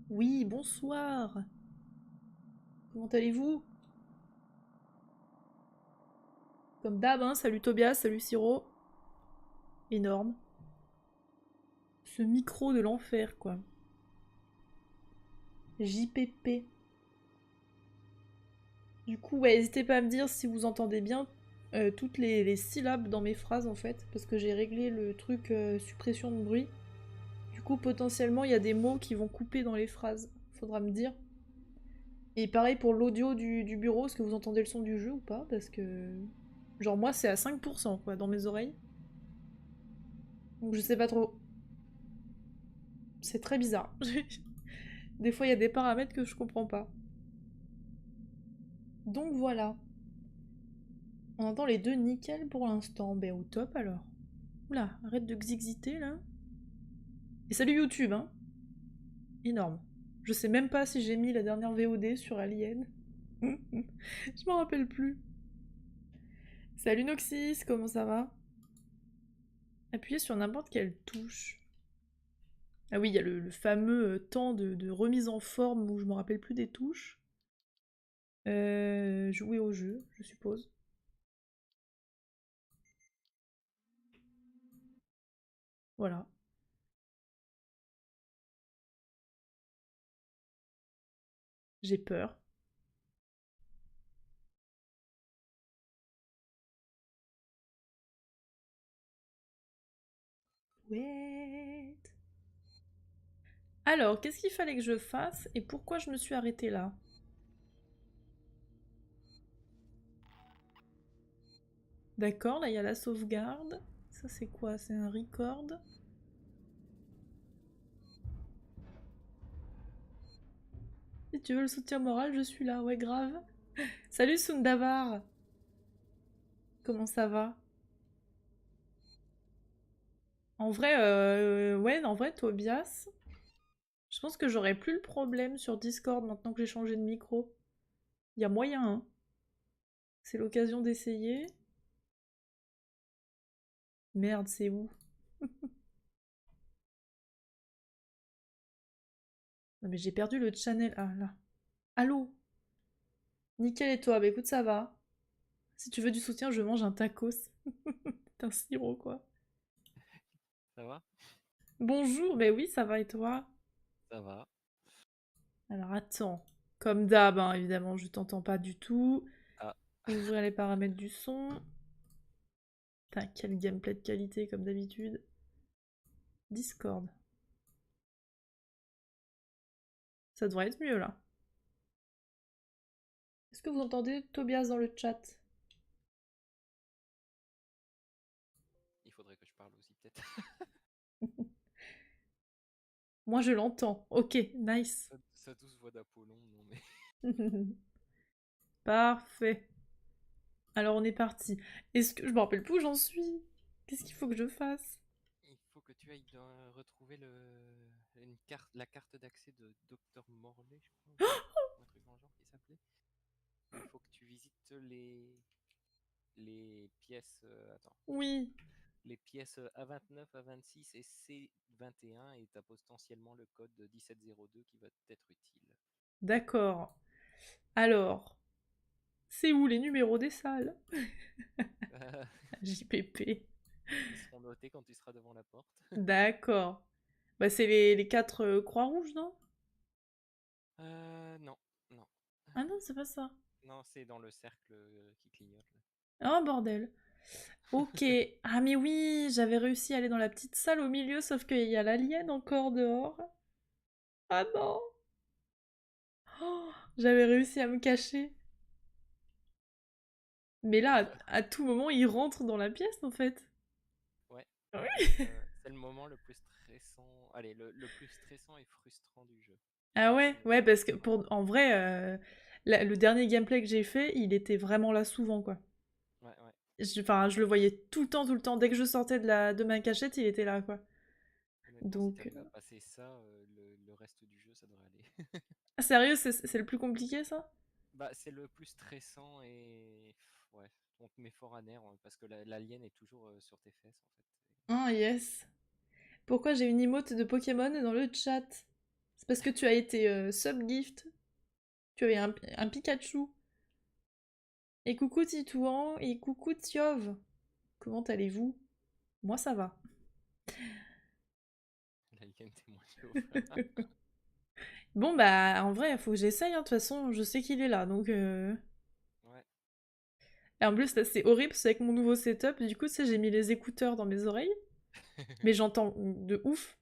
Oui, bonsoir. Comment allez-vous? Comme d'hab, hein, salut Tobias, salut Siro. Énorme. Ce micro de l'enfer, quoi. JPP. Du coup, ouais, n'hésitez pas à me dire si vous entendez bien toutes les syllabes dans mes phrases, en fait, parce que j'ai réglé le truc suppression de bruit. Du coup, potentiellement, il y a des mots qui vont couper dans les phrases. Faudra me dire. Et pareil pour l'audio du bureau, est-ce que vous entendez le son du jeu ou pas? Parce que... Genre moi, c'est à 5%, quoi, dans mes oreilles. Donc je sais pas trop. C'est très bizarre. Des fois, il y a des paramètres que je comprends pas. Donc voilà. On entend les deux nickel pour l'instant. Ben au top alors. Oula, arrête de xixiter là. Et salut YouTube, hein. Énorme. Je sais même pas si j'ai mis la dernière VOD sur Alien. Je m'en rappelle plus. Salut Noxys, comment ça va? Appuyez sur n'importe quelle touche. Ah oui, il y a le fameux temps de remise en forme où je me rappelle plus des touches. Jouer au jeu, je suppose. Voilà. J'ai peur. Ouais. Alors, qu'est-ce qu'il fallait que je fasse et pourquoi je me suis arrêtée là? D'accord, là il y a la sauvegarde. Ça c'est quoi? C'est un record. Si tu veux le soutien moral, je suis là, ouais grave. Salut Sundavar. Comment ça va? En vrai, ouais, en vrai, Tobias, je pense que j'aurai plus le problème sur Discord maintenant que j'ai changé de micro. Il y a moyen, hein. C'est l'occasion d'essayer. Merde, c'est où? Non mais j'ai perdu le channel. Ah là. Allô? Nickel et toi? Bah écoute, ça va. Si tu veux du soutien, je mange un tacos. T'es un sirop, quoi. Ça va? Bonjour, ben oui, ça va et toi? Ça va. Alors attends, comme d'hab, hein, évidemment, je t'entends pas du tout. Ah, Ouvrir les paramètres du son. Putain, quel gameplay de qualité, comme d'habitude. Discord. Ça devrait être mieux, là. Est-ce que vous entendez Tobias dans le chat? il faudrait que je parle aussi peut-être. Moi, je l'entends. Ok, nice. Sa douce voix d'Apollon, non mais Parfait. Alors, on est parti. Est-ce que... Je me rappelle plus où j'en suis. Qu'est-ce qu'il faut que je fasse? il faut que tu ailles retrouver la carte d'accès de Docteur Morley, je crois, ou un truc dans le genre qui s'appelait. Il faut que tu visites les pièces, attends, Oui, les pièces A29, A26 et C21 et tu as potentiellement le code 1702 qui va t'être utile. d'accord. Alors, c'est où les numéros des salles? JPP. Ils seront notés quand tu seras devant la porte. D'accord. Bah, c'est les quatre croix-rouges, non? Non, non. Ah non, c'est pas ça. Non, c'est dans le cercle qui clignote. Ah, bordel. Ok. Ah, mais oui, j'avais réussi à aller dans la petite salle au milieu, sauf qu'il y a l'alien encore dehors. Ah non. Oh, j'avais réussi à me cacher. Mais là, à tout moment, il rentre dans la pièce, en fait. Ouais, Oui. c'est le moment le plus stressant. Allez, le plus stressant et frustrant du jeu. Ah ouais, ouais, parce que Ouais, en vrai, le dernier gameplay que j'ai fait, il était vraiment là souvent, quoi. ouais, ouais. Enfin, je le voyais tout le temps, tout le temps. Dès que je sortais de ma cachette, il était là, quoi. Honnêtement, si Donc, t'arrives à passer ça, le reste du jeu, ça devrait aller. ah, sérieux, c'est le plus compliqué, ça? Bah, c'est le plus stressant et ouais, on te met fort à nerf parce que l'alien est toujours sur tes fesses en fait. Ah, yes. Pourquoi j'ai une emote de Pokémon dans le chat? parce que tu as été sub-gift. Tu avais un Pikachu. Et coucou Titouan, et coucou Tiov. Comment allez-vous? Moi ça va. L'alien témoin chauve. Bon bah en vrai, il faut que j'essaye, hein. De toute façon, je sais qu'il est là, donc... Ouais. Et en plus, là, c'est horrible, c'est avec mon nouveau setup. Du coup, tu sais, j'ai mis les écouteurs dans mes oreilles, mais j'entends de ouf.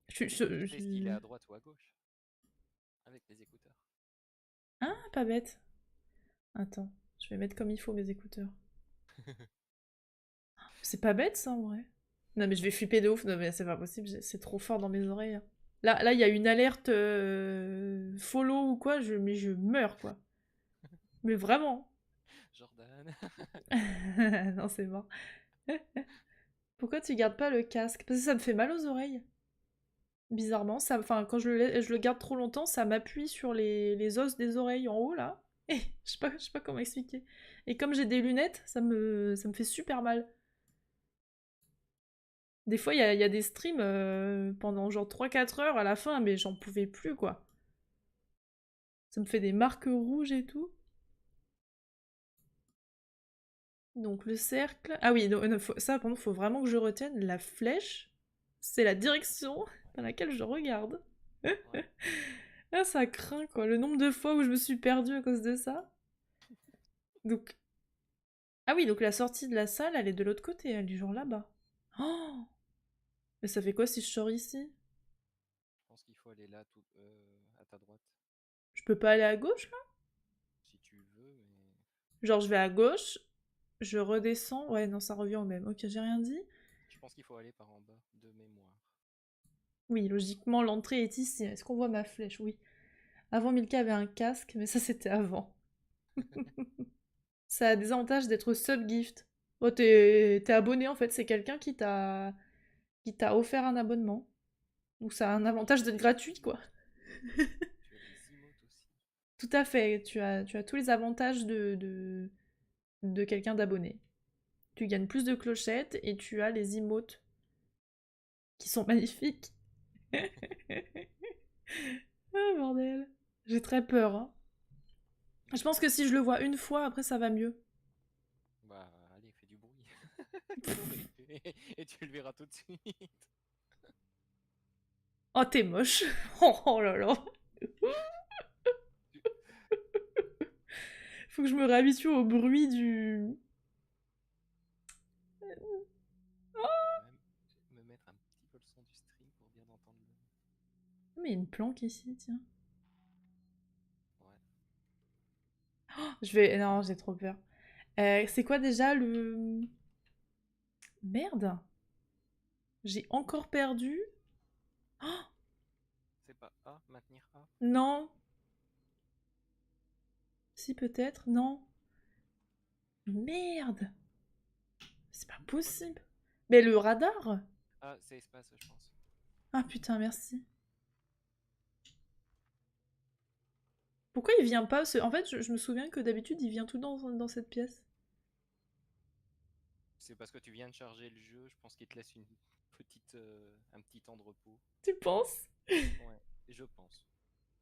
Tu sais s'il est à droite ou à gauche avec les écouteurs. Ah, pas bête. Attends, je vais mettre comme il faut mes écouteurs. C'est pas bête ça en vrai. Non mais je vais flipper de ouf, non mais c'est pas possible, c'est trop fort dans mes oreilles. Là, il y a une alerte follow ou quoi, mais je meurs quoi. Mais vraiment. Jordan. Non, c'est mort. Pourquoi tu gardes pas le casque? Parce que ça me fait mal aux oreilles. Bizarrement, ça, enfin, quand je le garde trop longtemps, ça m'appuie sur les os des oreilles en haut là. Et je sais pas comment expliquer. Et comme j'ai des lunettes, ça me fait super mal. Des fois, il y a des streams pendant genre 3 4 heures à la fin, mais j'en pouvais plus, quoi. Ça me fait des marques rouges et tout. Donc le cercle... Ah oui, ça, par contre, faut vraiment que je retienne. La flèche, c'est la direction dans laquelle je regarde. Ouais. Ah, ça craint, quoi. Le nombre de fois où je me suis perdue à cause de ça. Donc... Ah oui, donc la sortie de la salle, elle est de l'autre côté, elle est genre là-bas. Oh, mais ça fait quoi si je sors ici? Je pense qu'il faut aller là, tout, à ta droite. Je peux pas aller à gauche, là? Si tu veux, mais. Genre, je vais à gauche, je redescends. Ouais, non, ça revient au même. Ok, j'ai rien dit. Je pense qu'il faut aller par en bas, de mémoire. Oui, logiquement, l'entrée est ici. Est-ce qu'on voit ma flèche? Oui. Avant, Milka avait un casque, mais ça, c'était avant. Ça a des avantages d'être sub-gift. Oh, t'es abonné, en fait. C'est quelqu'un qui t'a offert un abonnement. Donc, ça a un avantage d'être gratuit, quoi. Tu as des emotes aussi. Tout à fait. Tu as tous les avantages de quelqu'un d'abonné. Tu gagnes plus de clochettes et tu as les emotes qui sont magnifiques. Ah, bordel. J'ai très peur, hein. Je pense que si je le vois une fois, après ça va mieux. Bah, allez, fais du bruit. Cours et tu le verras tout de suite. Oh, t'es moche. Oh là là. Faut que je me réhabitue au bruit du... Je vais quand même me mettre un petit peu le son du stream pour bien entendre le. Mais il y a une planque ici, tiens. Ouais. Je vais... Non, j'ai trop peur. C'est quoi déjà le... Merde. J'ai encore perdu. C'est pas A, maintenir A. Non. Si, peut-être. Non. Merde. C'est pas Je crois que c'est. possible. Mais le radar? Ah, c'est espace, je pense. Ah putain, merci. Pourquoi il vient pas En fait, je me souviens que d'habitude, il vient tout dans cette pièce. C'est parce que tu viens de charger le jeu, je pense qu'il te laisse une petite, un petit temps de repos. Tu penses? Ouais, je pense.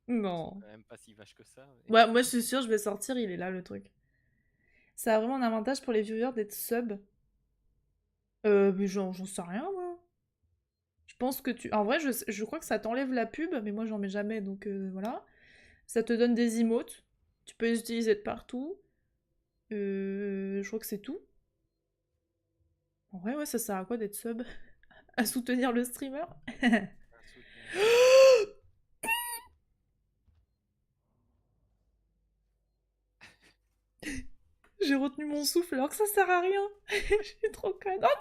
Ils sont Non. quand même pas si vaches que ça. Ouais, moi je suis sûre, je vais sortir, il est là le truc. Ça a vraiment un avantage pour les viewers d'être sub. Mais j'en sais rien, moi. Je pense que tu. En vrai, je crois que ça t'enlève la pub, mais moi j'en mets jamais, donc voilà. Ça te donne des emotes. Tu peux les utiliser de partout. Je crois que c'est tout. En vrai, ouais, ça sert à quoi d'être sub? À soutenir le streamer? À soutenir le streamer. J'ai retenu mon souffle alors que ça sert à rien. Je suis trop conne. Oh non!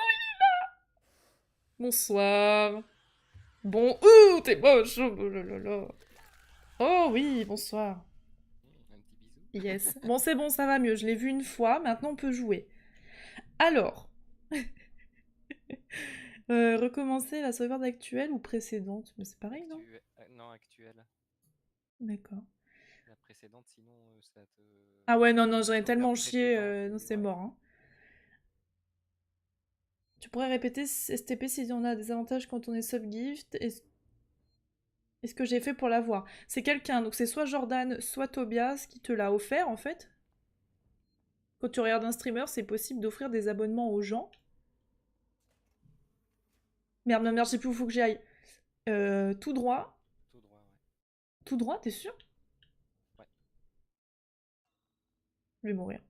Bonsoir. Bon, ouh, t'es moche. Oh là là là. Oh oui, bonsoir. Un petit bisou. Yes. Bon, c'est bon, ça va mieux. Je l'ai vu une fois. Maintenant, on peut jouer. Alors, recommencer la sauvegarde actuelle ou précédente? Mais c'est pareil, non? Non, actuel. D'accord. La précédente, sinon, ça te. Ah ouais, non, non, j'en ai Sauvegarde tellement chié. précédente. Non, c'est Ouais. mort. Hein. Tu pourrais répéter STP si on a des avantages quand on est sub-gift. Est-ce que j'ai fait pour l'avoir? C'est quelqu'un, donc c'est soit Jordan, soit Tobias qui te l'a offert en fait. Quand tu regardes un streamer, c'est possible d'offrir des abonnements aux gens. Merde, merde, merde, je sais plus où faut que j'aille. Tout droit. Tout droit, ouais. Tout droit, t'es sûr? Ouais. Je vais mourir.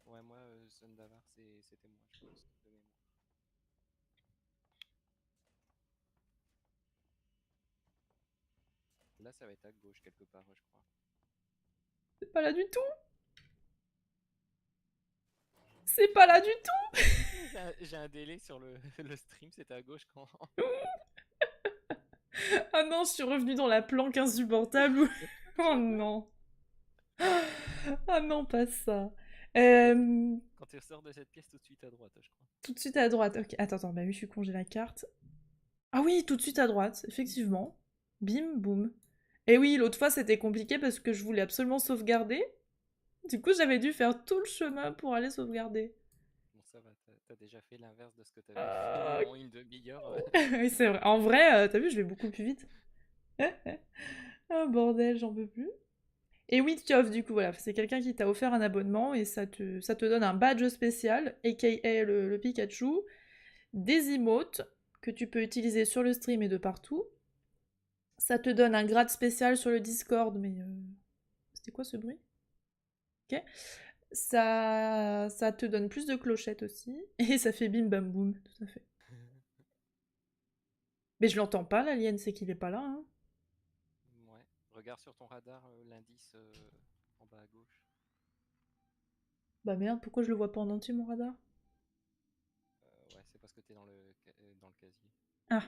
Ouais, moi, Zondavar, c'était moi, je pense, de mémoire. Là, ça va être à gauche quelque part, je crois. C'est pas là du tout. C'est pas là du tout. J'ai un délai sur le, le stream, c'était à gauche quand. Ah non, je suis revenue dans la planque insupportable. Oh non. Ah non, pas ça. Quand tu ressors de cette pièce, tout de suite à droite, je crois. Tout de suite à droite. Ok, attends, attends, bah oui, je suis con, j'ai la carte. Ah oui, tout de suite à droite, effectivement. Bim, boum. Et oui, l'autre fois, c'était compliqué parce que je voulais absolument sauvegarder. Du coup, j'avais dû faire tout le chemin pour aller sauvegarder. Bon, ça va, t'as déjà fait l'inverse de ce que t'avais fait Ah, en une demi-heure. oui, c'est vrai. En vrai, t'as vu, je vais beaucoup plus vite. Ah, bordel, j'en peux plus. Et oui, Tiof, du coup, voilà, c'est quelqu'un qui t'a offert un abonnement et ça te donne un badge spécial, aka le Pikachu, des emotes que tu peux utiliser sur le stream et de partout. Ça te donne un grade spécial sur le Discord, mais c'était quoi ce bruit? Ok. Ça te donne plus de clochettes aussi. Et ça fait bim bam boum, tout à fait. Mais je l'entends pas, l'alien, c'est qu'il est pas là. Hein. Ouais. Regarde sur ton radar l'indice en bas à gauche. Bah merde, pourquoi je le vois pas en entier mon radar? Ouais, c'est parce que t'es dans le casier. Ah,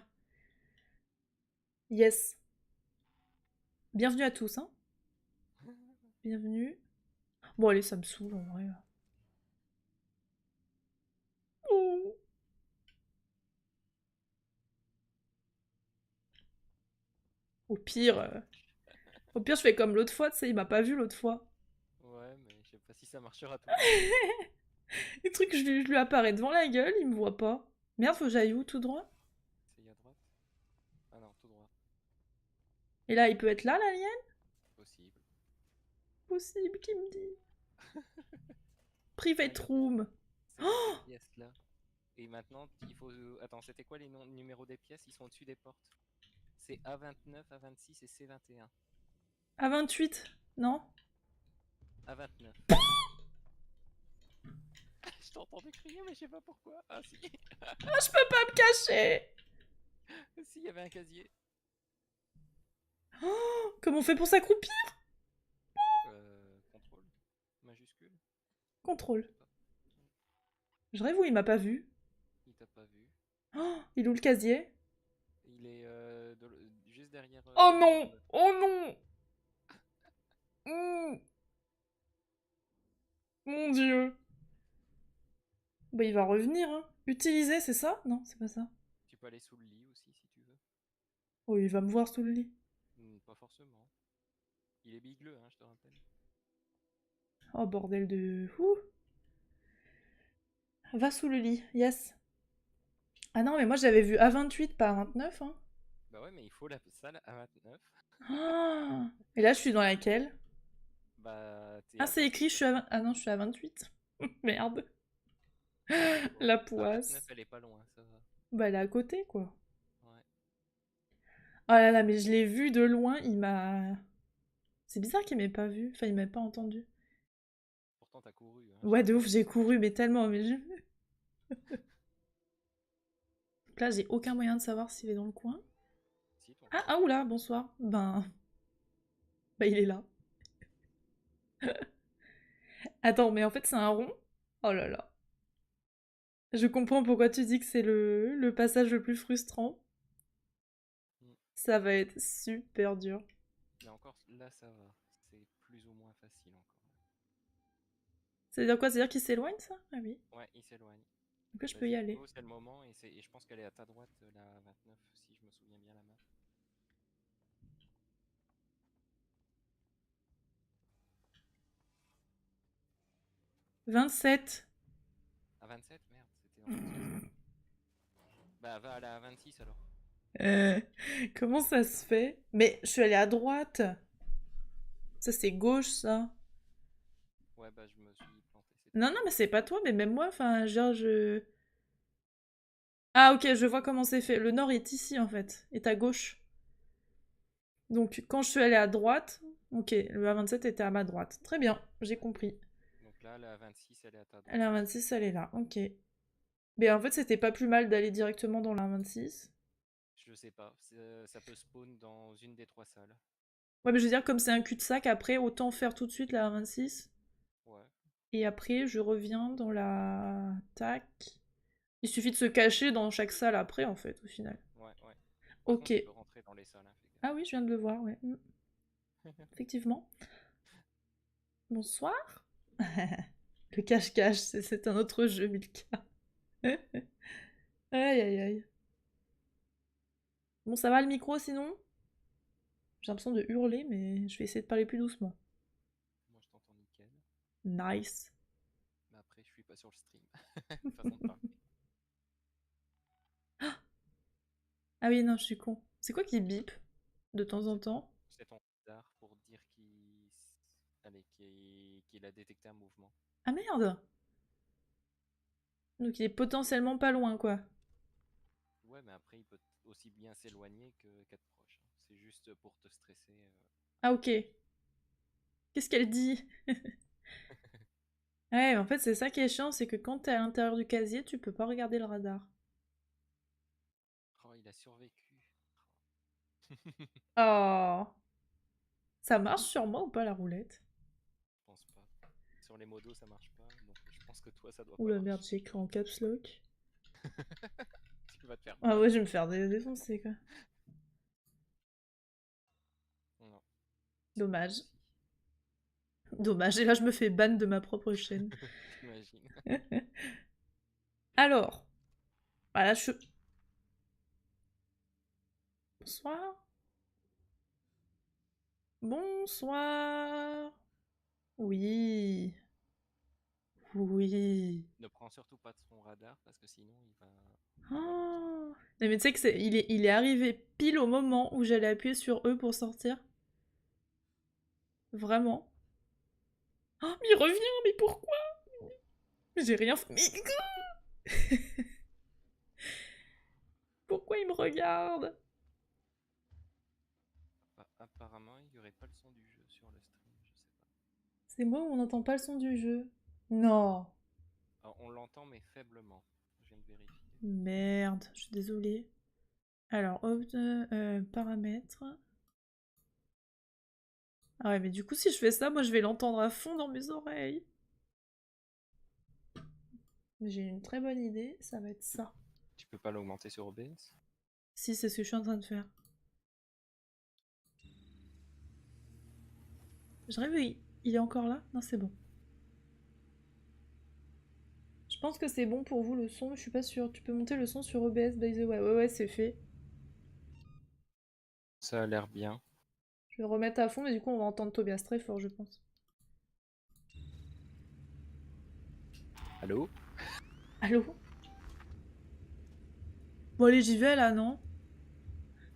yes. Bienvenue à tous, hein. Bienvenue. Bon, allez, ça me saoule en vrai. Oh. Au pire, je fais comme l'autre fois, tu sais, il m'a pas vu l'autre fois. Ouais, mais je sais pas si ça marchera tout le temps. Les trucs, je lui apparais devant la gueule, il me voit pas. Merde, faut que j'aille où, tout droit? C'est à droite? Ah non, tout droit. Et là, il peut être là, l'alien? Possible. Possible, qui me dit? Tiens, Private regarde, room. c'est dans cette pièce-là. Et maintenant, il faut. Attends, c'était quoi les numéros des pièces? Ils sont au-dessus des portes. C'est A29, A26 et C21. À 28, non? A29. Je t'ai entendu crier, mais je sais pas pourquoi. Ah si, Ah, je peux pas me cacher! si, il y avait un casier. Oh, comment on fait pour s'accroupir? Contrôle. Majuscule. Contrôle. Je sais pas. Je rêve où il m'a pas vu. Il t'a pas vu. Oh, il est où le casier? Il est juste derrière. Oh non! Oh non! Mmh, mon dieu. Bah, il va revenir, hein. Utiliser, c'est ça? Non, c'est pas ça. Tu peux aller sous le lit aussi si tu veux. Oh, il va me voir sous le lit. Pas forcément. Il est bigleux, hein, je te rappelle. Oh, bordel de... Ouh. Va sous le lit, yes. Ah non, mais moi j'avais vu A28, pas A29, hein. Bah ouais, mais il faut la salle A29. Ah. Et là, je suis dans laquelle? Bah, t'es Ah, à c'est écrit, 28. je suis à 20... Ah non, je suis à 28. Merde. Bon, La A29, poisse. elle est pas loin, ça va. Bah, elle est à côté, quoi. Ouais. Oh là là, mais je l'ai vu de loin, il m'a... C'est bizarre qu'il m'ait pas vu, enfin, il m'ait pas entendu. Pourtant, t'as couru, hein, je Ouais, te de ouf, rappelle. j'ai couru, mais tellement, mais je... Là, j'ai aucun moyen de savoir s'il est dans le coin. Si, ton Ah, coin. ah, oula, bonsoir. Ben, il est là. Attends, mais en fait, c'est un rond? Oh là là. Je comprends pourquoi tu dis que c'est le passage le plus frustrant. Mm. Ça va être super dur. Mais encore, là, ça va. C'est plus ou moins facile encore. C'est-à-dire quoi? C'est-à-dire qu'il s'éloigne, ça? Ah oui. Ouais, il s'éloigne. Donc là, je peux y Vas-y, aller. go, c'est le moment. Et je pense qu'elle est à ta droite, la 29, si je me souviens bien la map. 27. À 27, merde, c'était dans l'autre sens. Bah, va à la 26 alors. Euh, comment ça se fait? Mais je suis allée à droite. Ça, c'est gauche, ça. Ouais, bah je me suis planté, c'est Non, ta non, faute. mais c'est pas toi, mais même moi, enfin, genre, je... Ah, ok, je vois comment c'est fait. Le nord est ici, en fait, est à gauche. Donc, quand je suis allée à droite, ok, le A27 était à ma droite. Très bien, j'ai compris. Donc là, la 26, elle est à ta La droite. 26, elle est là, ok. Mais en fait, c'était pas plus mal d'aller directement dans la 26. Je sais pas, ça peut spawn dans une des 3 salles. Ouais, mais je veux dire, comme c'est un cul-de-sac, après, autant faire tout de suite la 26. Ouais, Et après, je reviens dans la... Tac. Il suffit de se cacher dans chaque salle après, en fait, au final. ouais, ouais. Par Ok. contre, tu peux rentrer dans les salles, hein, fais Ah oui, je viens de le voir, ouais. gaffe. Effectivement. Bonsoir. Le cache-cache, c'est un autre jeu, Milka. Aïe, aïe, aïe. Bon, ça va le micro, sinon? J'ai l'impression de hurler, mais je vais essayer de parler plus doucement. Moi, je t'entends nickel. Nice. Mais après, je suis pas sur le stream. Façon de parler. Ah oui, non, je suis con. C'est quoi qui bip de temps en temps? C'est ton radar pour dire allez, qu'il a détecté un mouvement. Ah merde! Donc il est potentiellement pas loin, quoi. Ouais, mais après, il peut aussi bien s'éloigner qu'être proche, hein. C'est juste pour te stresser. Ah ok. Qu'est-ce qu'elle dit? Ouais, mais en fait, c'est ça qui est chiant, c'est que quand t'es à l'intérieur du casier, tu peux pas regarder le radar. Oh, il a survécu. Oh! Ça marche sur moi ou pas la roulette? Je pense pas. Sur les modos, ça marche pas. Donc, je pense que toi, ça doit pas Oula merde, marcher. j'ai écrit en caps lock. Tu vas te faire Ah ban. ouais, je vais me faire défoncer, quoi. Non, c'est pas Dommage. réussi. Dommage. Et là, je me fais ban de ma propre chaîne. J'imagine. Alors, voilà, je... Bonsoir. Bonsoir. Oui. Oui. Ne prends surtout pas de son radar parce que sinon, il va l'entendre. Oh. Mais tu sais que il est arrivé pile au moment où j'allais appuyer sur E pour sortir. Vraiment. Oh, mais il revient, mais pourquoi? J'ai rien fait. Mais pourquoi il me regarde? Apparemment, il n'y aurait pas le son du jeu sur le stream, je sais pas. C'est moi où on n'entend pas le son du jeu. Non. Alors, on l'entend, mais faiblement. Je viens de vérifier. Merde, je suis désolée. Alors, paramètres. Ah ouais, mais du coup, si je fais ça, moi, je vais l'entendre à fond dans mes oreilles. Mais j'ai une très bonne idée, ça va être ça. Tu peux pas l'augmenter sur OBS? Si, c'est ce que je suis en train de faire. Je rêve, il est encore là? Non, c'est bon. Je pense que c'est bon pour vous le son, mais je suis pas sûre. Tu peux monter le son sur OBS, by the way. Ouais, ouais, c'est fait. Ça a l'air bien. Je vais le remettre à fond, mais du coup, on va entendre Tobias très fort, je pense. Allô? Allô? Bon, allez, j'y vais là, non?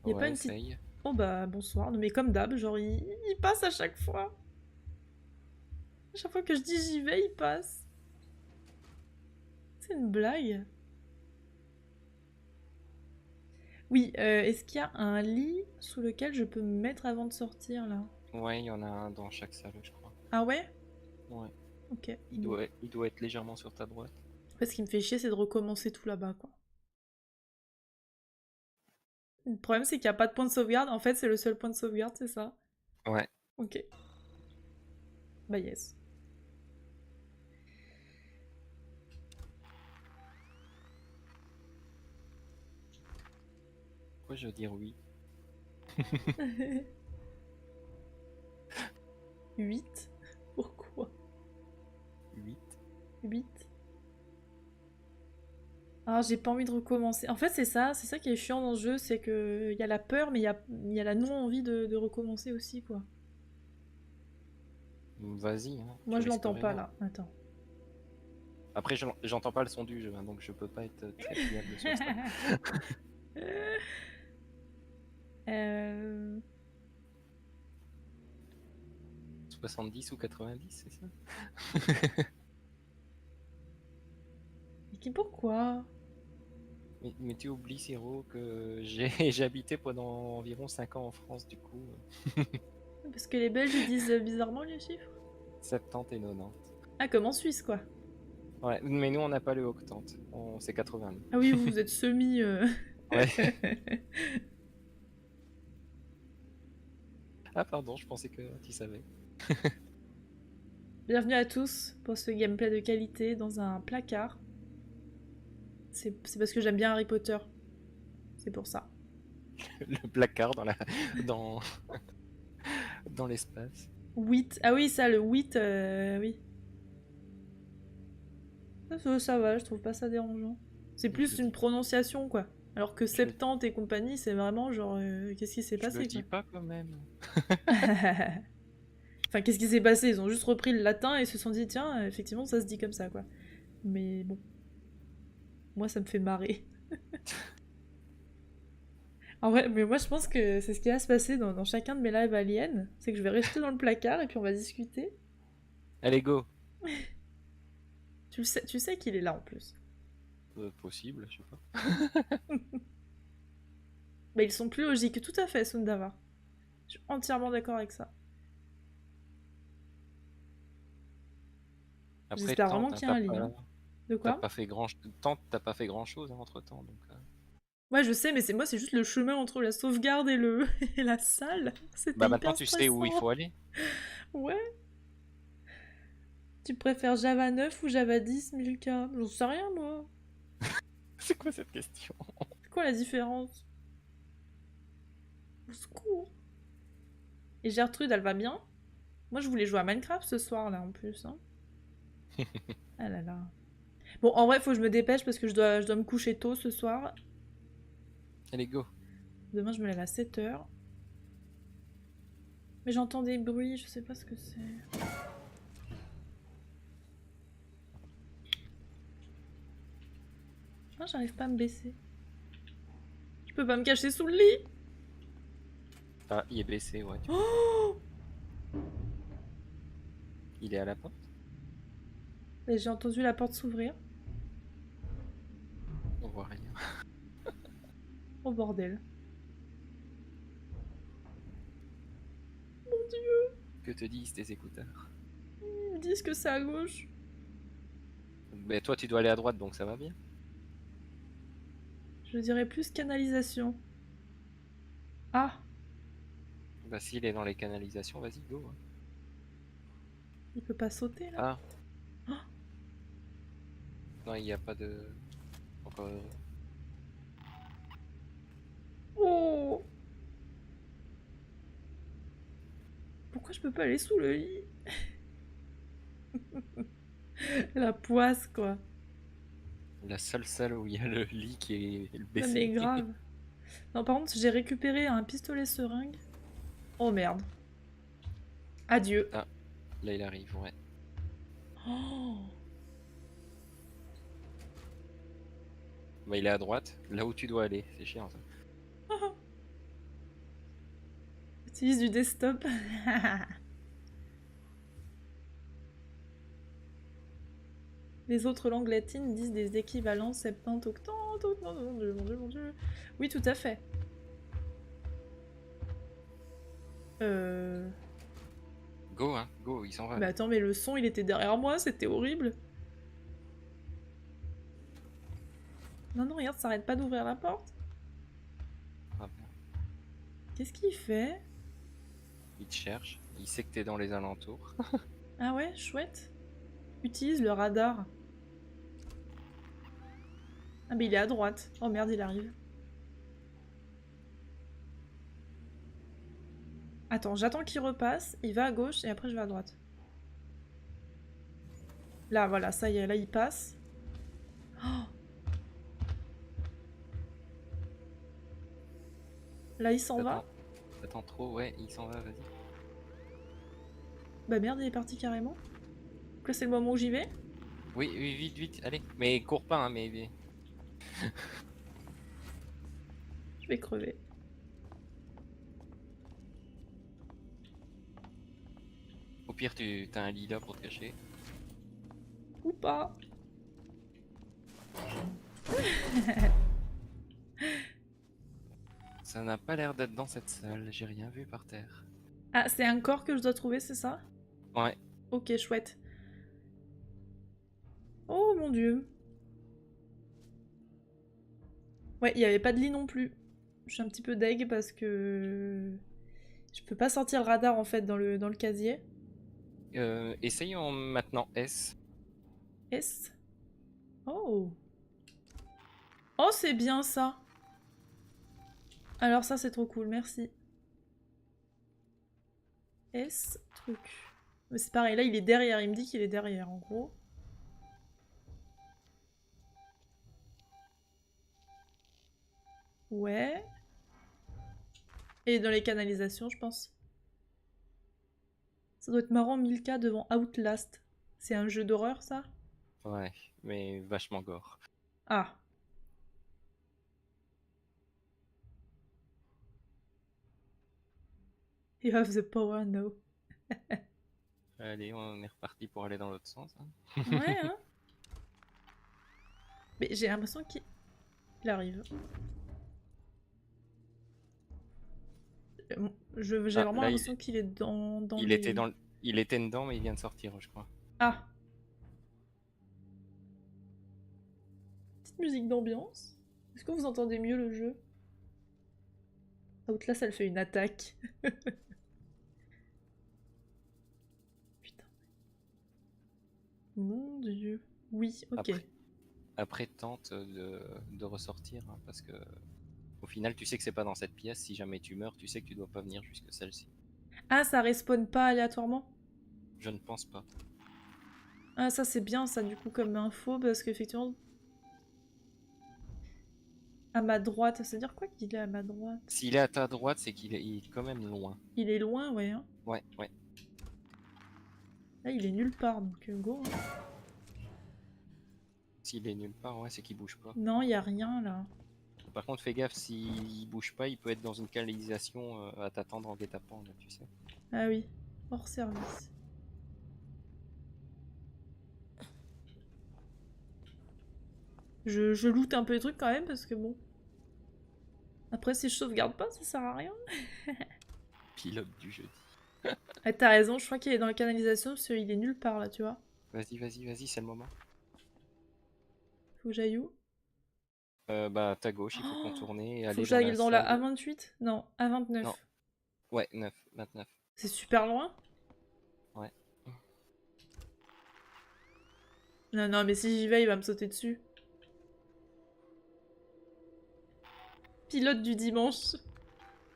Y a pas Ouais, une petite. essaye. Oh bah, bonsoir. Mais comme d'hab, genre, il passe à chaque fois. À chaque fois que je dis j'y vais, il passe. C'est une blague. Oui, est-ce qu'il y a un lit sous lequel je peux me mettre avant de sortir là? Ouais, il y en a un dans chaque salle, je crois. Ah ouais? Ouais. Ok. Il Bon. doit, il doit être légèrement sur ta droite. En fait, ce qui me fait chier, c'est de recommencer tout là-bas, quoi. Le problème, c'est qu'il n'y a pas de point de sauvegarde. En fait, c'est le seul point de sauvegarde, c'est ça? Ouais. Ok. Bah yes. Pourquoi je veux dire oui? 8. Pourquoi? 8. 8. Ah, j'ai pas envie de recommencer. En fait, c'est ça qui est chiant dans ce jeu, c'est que il y a la peur, mais il y a la non-envie de recommencer aussi, quoi. Vas-y, hein, Moi, tu je risques l'entends pas rien. là. Attends. Après, j'entends pas le son du jeu, hein, donc je peux pas être très fiable sur ça. Euh... 70 ou 90, c'est ça? Pourquoi? Mais tu oublies, Siro, que j'ai habité pendant environ 5 ans en France, du coup. Parce que les Belges ils disent bizarrement les chiffres. 70 et 90. Ah, comme en Suisse, quoi. Ouais, mais nous, on n'a pas le octante. C'est 80. Ah oui, vous êtes semi... Ouais. Ah, pardon, je pensais que tu savais. Bienvenue à tous pour ce gameplay de qualité dans un placard. C'est parce que j'aime bien Harry Potter. C'est pour ça. Le placard dans, dans l'espace. 8. Ah oui, ça, le 8, oui. Ça va, je trouve pas ça dérangeant. C'est plus une prononciation, quoi. Alors que 70 et compagnie, c'est vraiment genre... qu'est-ce qui s'est Je passé, le quoi. dis pas quand même. Enfin, qu'est-ce qui s'est passé? Ils ont juste repris le latin et se sont dit, tiens, effectivement, ça se dit comme ça, quoi. Mais bon. Moi, ça me fait marrer. En vrai, mais moi, je pense que c'est ce qui va se passer dans chacun de mes lives aliens. C'est que je vais rester dans le placard et puis on va discuter. Allez, go. Tu sais qu'il est là, en plus. Possible, je sais pas. Bah, ils sont plus logiques. Tout à fait, Sundava. Je suis entièrement d'accord avec ça. Après, J'espère vraiment tente, qu'il y a un lien. De t'as quoi? pas fait grand chose entre temps, donc. Ouais, je sais, mais moi, c'est juste le chemin entre la sauvegarde et et la salle. C'était Bah hyper maintenant tu sais où il stressant. faut aller. Ouais. Tu préfères Java 9 ou Java 10, Milka? J'en sais rien, moi. C'est quoi cette question? C'est quoi la différence? Au secours. Et Gertrude, elle va bien? Moi, je voulais jouer à Minecraft ce soir, là, en plus. Hein. Ah là là. Bon, en vrai, faut que je me dépêche parce que je dois me coucher tôt ce soir. Allez, go. Demain, je me lève à 7h. Mais j'entends des bruits, je sais pas ce que c'est. Ah, j'arrive pas à me baisser. Je peux pas me cacher sous le lit. Ah, il est blessé, ouais. Oh! Il est à la porte. Et j'ai entendu la porte s'ouvrir. On voit rien. Oh bordel. Mon dieu. Que te disent tes écouteurs? Ils me disent que c'est à gauche. Mais toi tu dois aller à droite donc ça va bien. Je dirais plus canalisation. Ah, Bah s'il est dans les canalisations, vas-y, go. Hein. il peut pas sauter là. Ah, Oh, non, il n'y a pas de. Encore heureux. oh. Pourquoi je peux pas aller sous le lit? La poisse quoi. La seule salle où il y a le lit qui est Non mais baissé. grave. Non par contre j'ai récupéré un pistolet seringue. Oh merde. Adieu. Ah, là il arrive, ouais. Oh. Bah il est à droite, là où tu dois aller. C'est chiant ça. Utilise du desktop. Les autres langues latines disent des équivalents 70, octante. Oh, mon dieu, mon dieu, mon dieu. Oui, tout à fait. Go, hein, go, il s'en va. Mais attends, mais le son, il était derrière moi, c'était horrible. Non, non, regarde, ça arrête pas d'ouvrir la porte. Ah, bon. Qu'est-ce qu'il fait? Il te cherche, il sait que t'es dans les alentours. Ah ouais, chouette. Utilise le radar. Ah mais il est à droite. Oh merde, il arrive. Attends, j'attends qu'il repasse, il va à gauche et après je vais à droite. Là, voilà, ça y est, là il passe. Oh. Là il s'en va. T'attends trop, ouais, il s'en va, vas-y. Bah merde, il est parti carrément. Donc là c'est le moment où j'y vais. Oui, oui, vite, vite, allez. Mais cours pas, hein, mais. Je vais crever. pire, t'as un lit là pour te cacher. Ou pas. Ça n'a pas l'air d'être dans cette salle, j'ai rien vu par terre. Ah, c'est un corps que je dois trouver, c'est ça? Ouais. Ok, chouette. Oh mon dieu. Ouais, il n'y avait pas de lit non plus. Je suis un petit peu deg parce que je peux pas sortir le radar en fait dans le casier. Essayons maintenant S. S. Oh. Oh, c'est bien ça. Alors ça, c'est trop cool, merci. S, truc. Mais c'est pareil, là, il est derrière. Il me dit qu'il est derrière, en gros. Ouais. Et dans les canalisations, je pense. Ça doit être marrant, Milka devant Outlast. C'est un jeu d'horreur, ça? Ouais, mais vachement gore. Ah. You have the power now. Allez, on est reparti pour aller dans l'autre sens. Hein. Ouais, hein? Mais j'ai l'impression qu'il arrive. J'ai Ah, vraiment là, l'impression qu'il est dans il les... était il était dedans, mais il vient de sortir, je crois. Ah. Petite musique d'ambiance. Est-ce que vous entendez mieux le jeu? Outlast, elle fait une attaque. Putain. Mon dieu. Oui, ok. Après tente de ressortir, hein, parce que au final, tu sais que c'est pas dans cette pièce. Si jamais tu meurs, tu sais que tu dois pas venir jusque celle-ci. Ah, ça respawn pas aléatoirement? Je ne pense pas. Ah, ça c'est bien ça du coup comme info parce qu'effectivement... À ma droite, ça veut dire quoi qu'il est à ma droite? S'il est à ta droite, c'est il est quand même loin. Il est loin, ouais. Hein. Ouais, ouais. Là, il est nulle part, donc go. Hein. S'il est nulle part, ouais, c'est qu'il bouge pas. Non, il y a rien là. Par contre, fais gaffe, s'il bouge pas, il peut être dans une canalisation à t'attendre en guet-apens, là, tu sais. Ah oui, hors service. Je loot un peu les trucs quand même parce que bon. Après, si je sauvegarde pas, ça sert à rien. Pilote du jeudi. Ah, t'as raison, je crois qu'il est dans la canalisation parce qu'il est nulle part là, tu vois. Vas-y, vas-y, vas-y, c'est le moment. Faut que j'aille où? Bah, à ta gauche, il faut Oh, contourner et faut aller que dans j'aille la dans la salle. A28? Non, A29. Non, ouais, 9, 29. C'est super loin? Ouais. Non, non, mais si j'y vais, il va me sauter dessus. Pilote du dimanche.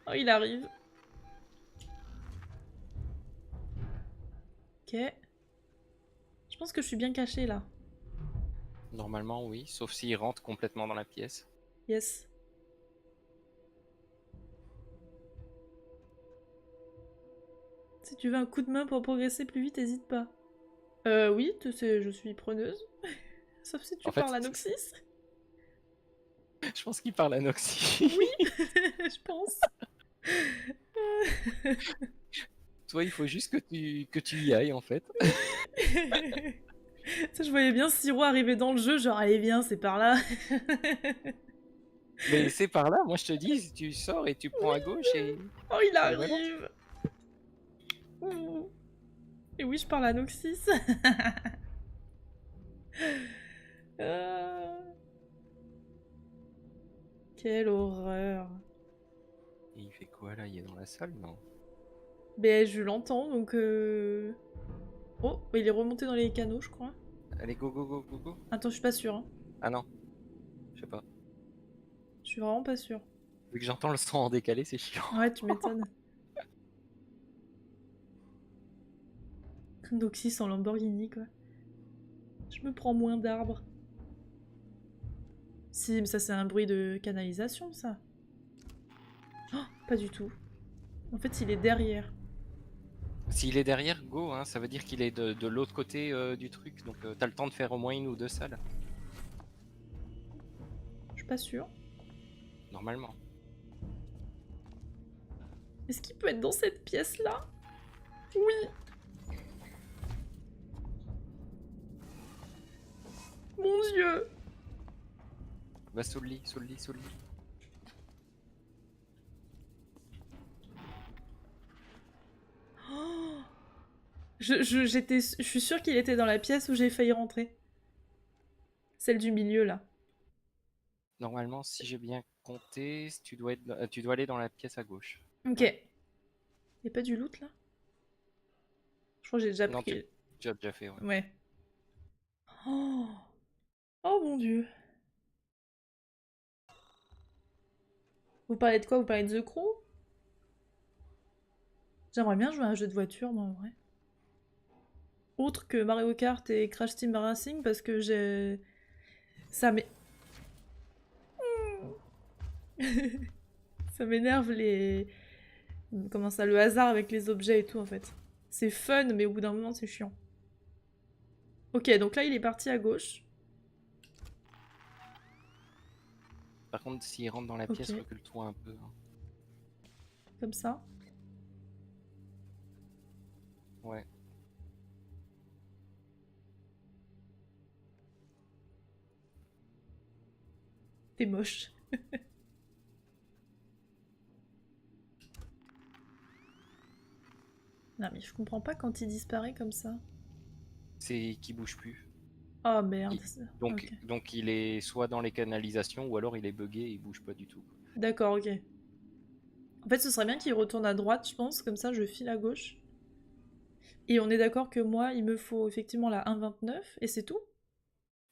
Oh, il arrive. Ok. Je pense que je suis bien cachée là. Normalement, oui, sauf s'il rentre complètement dans la pièce. Yes. Si tu veux un coup de main pour progresser plus vite, n'hésite pas. Oui, tu sais, je suis preneuse. Sauf si tu En fait, parles à Noxys. je pense qu'il parle à Noxy. Oui, je pense. Toi, il faut juste que tu y ailles, en fait. Ça, je voyais bien Siro arriver dans le jeu, genre allez viens, c'est par là. Mais c'est par là, moi je te dis, tu sors et tu prends Oui. à gauche Oh, il et voilà. arrive. Ouh. Et oui, je parle à Noxys. Euh, Quelle horreur. Et il fait quoi là? Il est dans la salle? Non. Ben, je l'entends, donc... Oh, il est remonté dans les canaux, je crois. Allez, go, go, go, go, go. Attends, je suis pas sûre. Hein. Ah non, je sais pas. Je suis vraiment pas sûre. Vu que j'entends le son en décalé, c'est chiant. Ouais, tu m'étonnes. Noxys en Lamborghini, quoi. Je me prends moins d'arbres. Si, mais ça c'est un bruit de canalisation, ça. Oh, pas du tout. En fait, il est derrière. S'il est derrière, go, hein, ça veut dire qu'il est de l'autre côté du truc, donc t'as le temps de faire au moins une ou deux salles. Je suis pas sûre. Normalement. Est-ce qu'il peut être dans cette pièce-là? Oui. Mon Dieu. Bah, sous le lit, sous le lit, sous le lit. Oh. Je suis sûre qu'il était dans la pièce où j'ai failli rentrer. Celle du milieu, là. Normalement, si j'ai bien compté, tu dois tu dois aller dans la pièce à gauche. Ok. Ouais. Y'a pas du loot, là? Je crois que j'ai déjà Non, pris. tu as déjà fait, ouais. Ouais. Oh. Oh mon Dieu. Vous parlez de quoi? Vous parlez de The Crew? J'aimerais bien jouer à un jeu de voiture, moi, en vrai. Autre que Mario Kart et Crash Team Racing, parce que j'ai... Ça m'é... Ça m'énerve les... Comment ça, le hasard avec les objets et tout, en fait. C'est fun, mais au bout d'un moment, c'est chiant. Ok, donc là, il est parti à gauche. Par contre, s'il rentre dans la Ok. pièce, recule-toi un peu, hein. Comme ça. Ouais. T'es moche. Non, mais je comprends pas quand il disparaît comme ça. C'est qu'il bouge plus. Oh merde. Donc, Ok. donc il est soit dans les canalisations ou alors il est bugué et il bouge pas du tout. D'accord, ok. En fait, ce serait bien qu'il retourne à droite, je pense. Comme ça, je file à gauche. Et on est d'accord que moi, il me faut effectivement la 1,29 et c'est tout.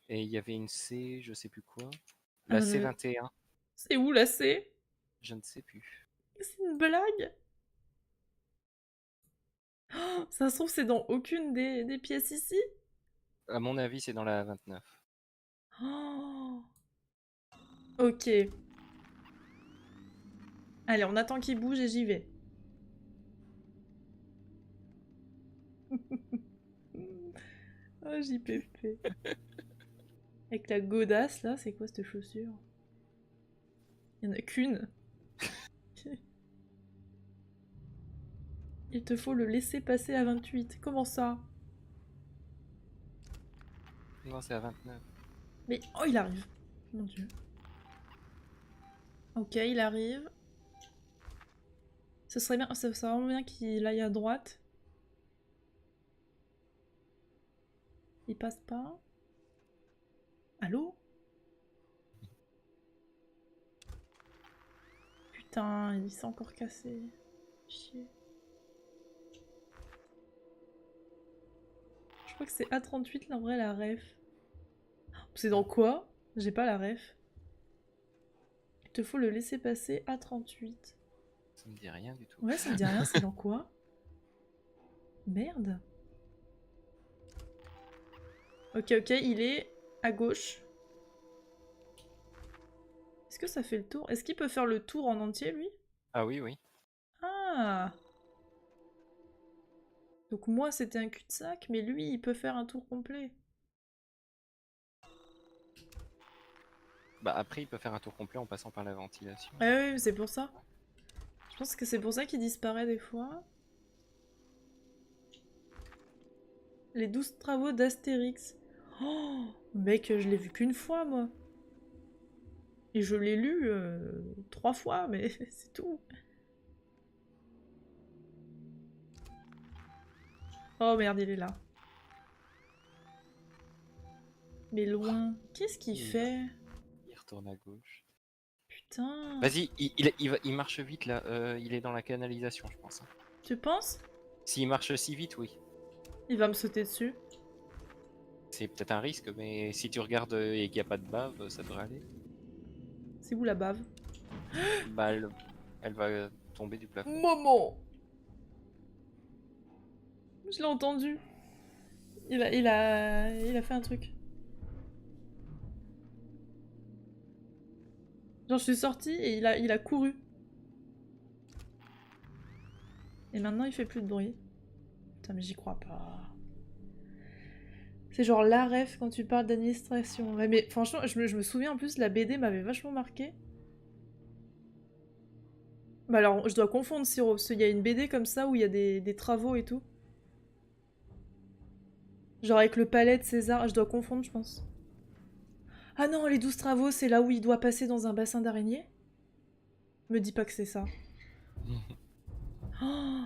Et il y avait une C, je sais plus quoi. La Euh, C21, C'est où là, c'est? je ne sais plus. C'est une blague? Oh, ça se trouve, c'est dans aucune des pièces ici? À mon avis, c'est dans la 29. Oh. Ok. Allez, on attend qu'il bouge et j'y vais. Oh, JPP. Avec la godasse, là, c'est quoi cette chaussure? Il y en a qu'une. Il te faut le laisser passer à 28. Comment ça? Non, c'est à 29. Mais... Oh, il arrive. Mon Dieu. Ok, il arrive. Ce serait bien, ça serait vraiment bien qu'il aille à droite. Il passe pas. Allô? Putain, il s'est encore cassé. Chier. Je crois que c'est A38, la vraie, la ref. C'est dans quoi? J'ai pas la ref. Il te faut le laisser passer A38. Ça me dit rien du tout. Ouais, ça me dit rien, c'est dans quoi? Merde. Ok, ok, il est à gauche. Est-ce que ça fait le tour? Est-ce qu'il peut faire le tour en entier, lui? Ah oui, oui. Ah! Donc moi, c'était un cul-de-sac, mais lui, il peut faire un tour complet. Bah après, il peut faire un tour complet en passant par la ventilation. Ah oui, oui, c'est pour ça. Je pense que c'est pour ça qu'il disparaît des fois. Les 12 travaux d'Astérix. Oh, mec, je l'ai vu qu'une fois, moi. Et je l'ai lu 3 fois, mais c'est tout. Oh merde, il est là. Mais loin. Qu'est-ce qu'il fait? Il retourne à gauche. Putain. Vas-y, il marche vite là. Il est dans la canalisation, je pense, hein. Tu penses? S'il marche si vite, oui. Il va me sauter dessus. C'est peut-être un risque, mais si tu regardes et qu'il n'y a pas de bave, ça devrait aller. C'est où la bave? Bah, elle va tomber du plafond. Moment. Je l'ai entendu. Il a fait un truc. Genre, je suis sortie et il a couru. Et maintenant, il fait plus de bruit. Putain, mais j'y crois pas. C'est genre la ref quand tu parles d'administration. Ouais, mais franchement, je me souviens en plus, la BD m'avait vachement marqué. Bah alors, je dois confondre Siro, parce qu'il y a une BD comme ça où il y a des travaux et tout. Genre avec le palais de César, je dois confondre, je pense. Ah non, les 12 travaux, c'est là où il doit passer dans un bassin d'araignée? Me dis pas que c'est ça. Oh,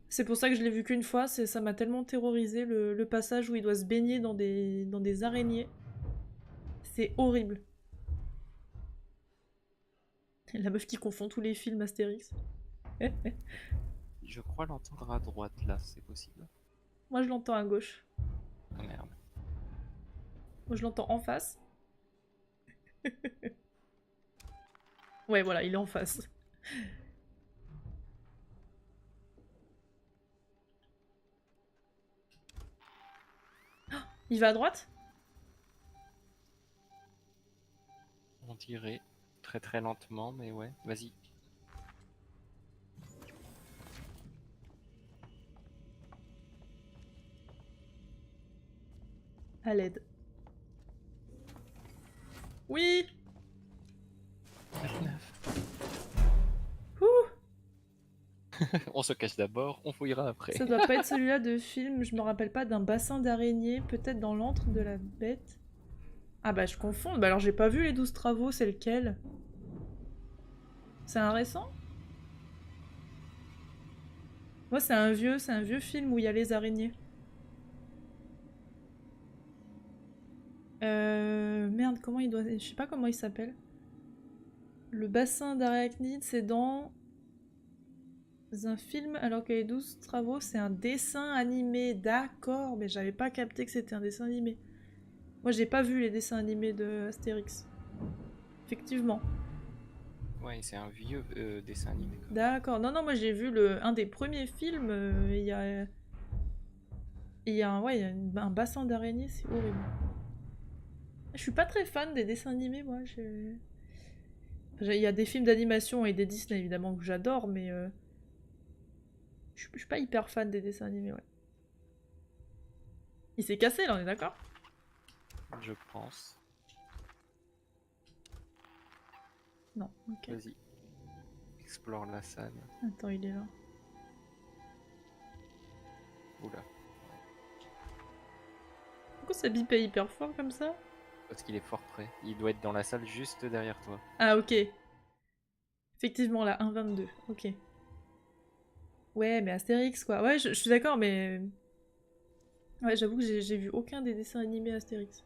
c'est pour ça que je l'ai vu qu'une fois, ça m'a tellement terrorisé le passage où il doit se baigner dans des araignées. C'est horrible. La meuf qui confond tous les films Astérix. Je crois l'entendre à droite là, c'est possible. Moi je l'entends à gauche. Ah merde. Moi je l'entends en face. Ouais voilà, il est en face. Il va à droite? On dirait très très lentement, mais ouais, vas-y. À l'aide. Oui! 9. Ouh! On se cache d'abord, on fouillera après. Ça doit pas être celui-là de film, je me rappelle pas d'un bassin d'araignées, peut-être dans l'antre de la bête. Ah bah je confonds, bah alors j'ai pas vu les 12 travaux, c'est lequel? C'est un récent? Moi c'est un vieux film où il y a les araignées. Merde, comment il doit... Je sais pas comment il s'appelle. Le bassin d'arachnide, c'est dans un film, alors que les 12 travaux, c'est un dessin animé. D'accord, mais j'avais pas capté que c'était un dessin animé. Moi, j'ai pas vu les dessins animés de Astérix. Effectivement. Ouais, c'est un vieux dessin animé. D'accord. Non, non, moi j'ai vu un des premiers films. Ouais, il y a un bassin d'araignées, c'est horrible. Je suis pas très fan des dessins animés, moi. Il y a des films d'animation et des Disney évidemment que j'adore, mais je suis pas hyper fan des dessins animés, ouais. Il s'est cassé là, on est d'accord? Je pense. Non, ok. Vas-y. Explore la salle. Attends, il est là. Oula. Pourquoi ça bipait hyper fort comme ça? Parce qu'il est fort près. Il doit être dans la salle juste derrière toi. Ah, ok. Effectivement, là, 1,22. Ok. Ouais, mais Astérix, quoi. Ouais, je suis d'accord, mais... Ouais, j'avoue que j'ai vu aucun des dessins animés Astérix.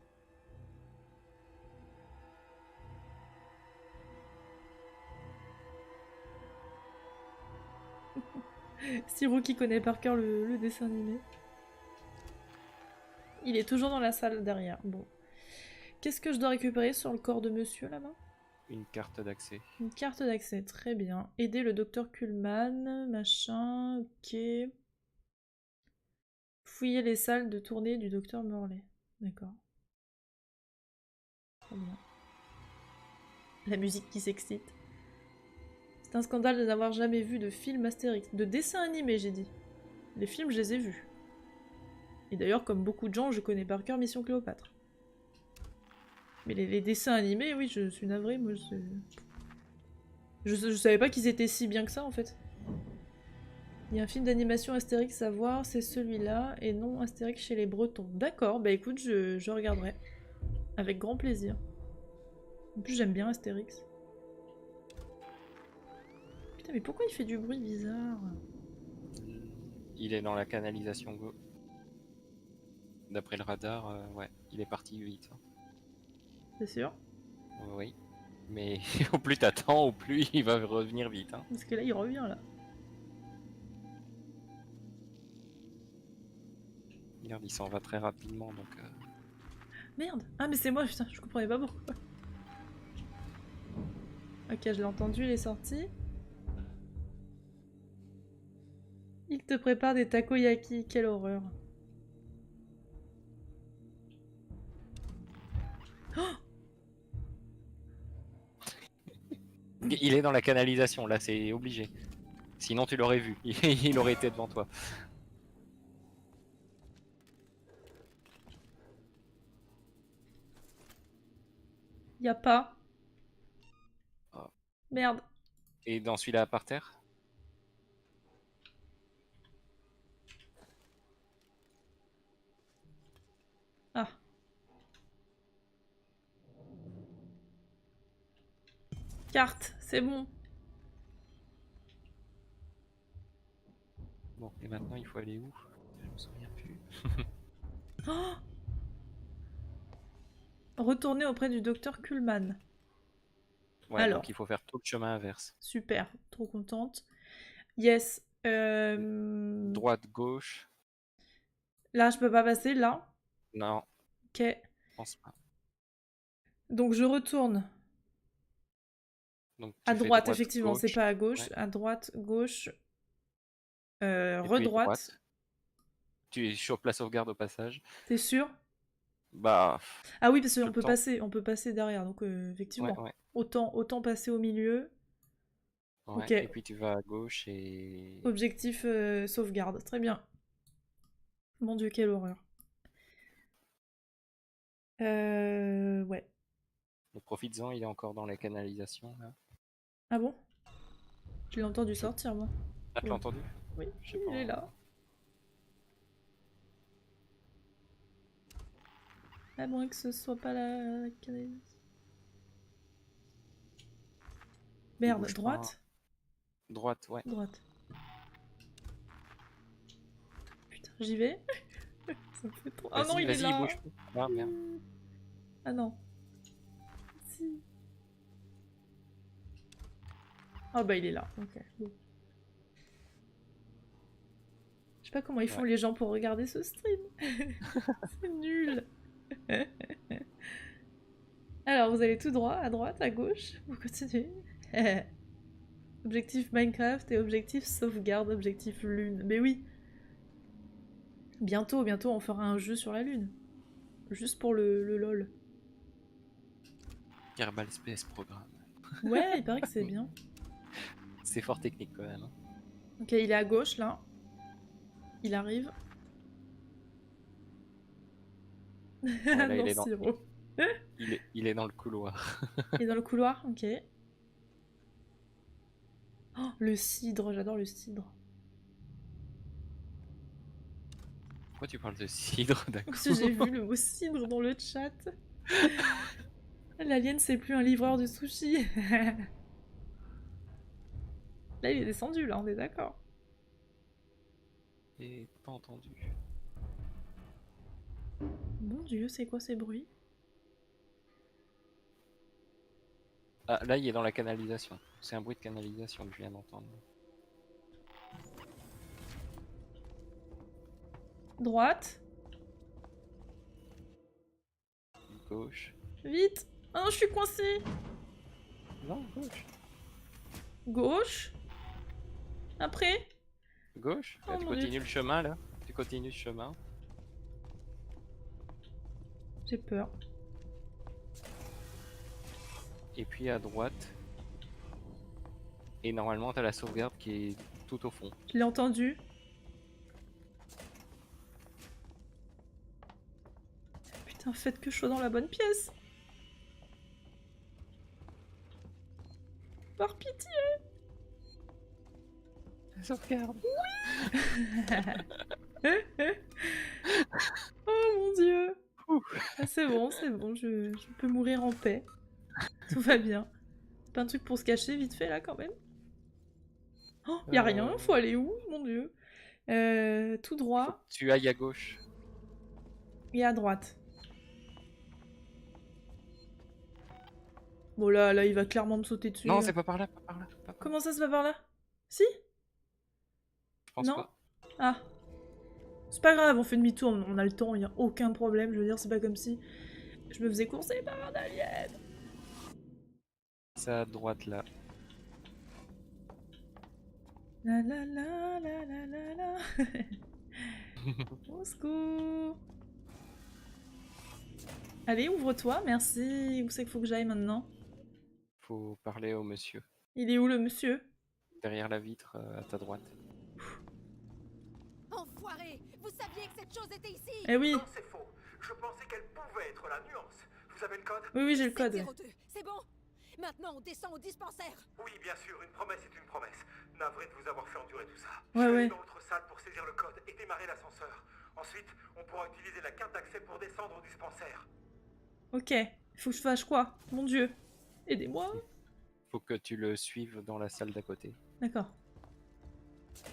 Siro qui connaît par cœur le dessin animé. Il est toujours dans la salle derrière. Bon. Qu'est-ce que je dois récupérer sur le corps de monsieur, là-bas? Une carte d'accès. Une carte d'accès, très bien. Aider le docteur Kuhlmann, machin, ok. Fouiller les salles de tournée du docteur Morley. D'accord. Très bien. La musique qui s'excite. C'est un scandale de n'avoir jamais vu de film Astérix. De dessin animé, j'ai dit. Les films, je les ai vus. Et d'ailleurs, comme beaucoup de gens, je connais par cœur Mission Cléopâtre. Mais les dessins animés, oui, je suis navrée, moi, je savais pas qu'ils étaient si bien que ça, en fait. Il y a un film d'animation Astérix à voir, c'est celui-là, et non Astérix chez les Bretons. D'accord, bah écoute, je regarderai. Avec grand plaisir. En plus, j'aime bien Astérix. Putain, mais pourquoi il fait du bruit bizarre? Il est dans la canalisation. D'après le radar, ouais, il est parti vite. C'est sûr? Oui. Mais au plus t'attends, au plus il va revenir vite. Hein. Parce que là, il revient, là. Regarde, il s'en va très rapidement, donc... Merde! Ah, mais c'est moi, putain, je comprenais pas pourquoi. Ok, je l'ai entendu, il est sorti. Il te prépare des takoyaki, quelle horreur. Oh, Il est dans la canalisation, là, c'est obligé. Sinon, tu l'aurais vu. Il aurait été devant toi. y a pas. Oh. Merde. Et dans celui-là, par terre? Ah. Carte, c'est bon. Bon, et maintenant il faut aller où? Je me souviens plus. Oh, retourner auprès du docteur Kuhlmann. Ouais, donc Alors, il faut faire tout le chemin inverse. super, trop contente. Yes. Droite, gauche. Là, je peux pas passer, là. Non, Ok. je pense pas. Donc, je retourne Donc à tu fais droite, droite, effectivement, c'est gauche. pas à gauche. Ouais. À droite, gauche, Et puis redroite. droite. Tu chopes la sauvegarde au passage. T'es sûr? Bah, Ah oui, parce tout qu'on le peut temps. passer, on peut passer derrière, donc Ouais, effectivement. ouais. Autant passer au milieu. Ouais. Ok. Et puis tu vas à gauche et. Objectif sauvegarde. Très bien. Mon dieu, quelle horreur. Ouais. Donc profites-en, il est encore dans la canalisation là. Ah bon? Je l'ai entendu Je- sortir, moi. Ah, tu l'as Oui. entendu? Oui, Je sais pas. il est là. À moins que ce soit pas la canalisation. Il Merde, bouge pas, hein. droite? Droite, ouais. Droite. Putain, j'y vais? Ça me fait trop... Ah non, Vas-y, il est vas-y, il là! bouge pas. Ah merde. Ah non. Si. Ah bah il est là, ok. Bon. Je sais pas comment ils font Ouais. les gens pour regarder ce stream. C'est nul. Alors vous allez tout droit, à droite, à gauche, vous continuez. Objectif Minecraft et objectif sauvegarde, objectif lune. Mais oui, bientôt on fera un jeu sur la lune. Juste pour le lol. Kerbal Space Programme. Ouais, il paraît que c'est bien. C'est fort technique quand même, hein. Ok, il est à gauche là. Il arrive. Ouais, là, Non, sirop. il est dans le couloir. Il est dans le couloir, ok. Oh, le cidre, j'adore le cidre. Pourquoi tu parles de cidre d'un Parce coup? que j'ai vu le mot cidre dans le chat. L'alien, c'est plus un livreur de sushi. Là, il est descendu, là, on est d'accord. J'ai pas entendu. Mon dieu, c'est quoi ces bruits? Ah, là, il est dans la canalisation. C'est un bruit de canalisation que je viens d'entendre. Droite. Gauche. Vite. Oh, je suis coincée. Non, gauche. Gauche. Après. Gauche. Oh Là, tu mon Dieu. continues le chemin, là. Tu continues le chemin. J'ai peur. Et puis à droite. Et normalement, t'as la sauvegarde qui est tout au fond. Je l'ai entendu. Putain, faites que je sois dans la bonne pièce. Par pitié. La sauvegarde. Oh mon dieu. Ouh. Ah, c'est bon, je peux mourir en paix. Tout va bien. C'est pas un truc pour se cacher vite fait là quand même. Oh, y a rien, faut aller où, mon dieu? Tout Faut que droit tu ailles à gauche. et à droite. Bon là, il va clairement me sauter dessus. Non, là. c'est pas par là, pas par là. Pas par là. Comment ça se va par là? Si? Je pense Non? pas. Ah. C'est pas grave, on fait demi-tour, on a le temps, y a aucun problème. Je veux dire, c'est pas comme si je me faisais courser par un alien. C'est à droite là. La la la la la la la. Au secours. Allez, ouvre-toi, merci. Où c'est qu'il faut que j'aille maintenant? Faut parler au monsieur. Il est où le monsieur? Derrière la vitre, à ta droite. Enfoiré! Vous saviez que cette chose était ici! Eh oui, Non, c'est faux. Je pensais qu'elle pouvait être la nuance. Vous avez le code? oui, j'ai le code. 702, c'est bon? Maintenant, on descend au dispensaire. Oui, bien sûr, une promesse est une promesse. Navré de vous avoir fait endurer tout ça. Ouais, Je vais ouais. aller dans l'autre salle pour saisir le code et démarrer l'ascenseur. Ensuite, on pourra utiliser la carte d'accès pour descendre au dispensaire. Ok, il faut que je fasse quoi? Mon dieu. Aidez-moi. Faut que tu le suives dans la salle d'à côté. D'accord.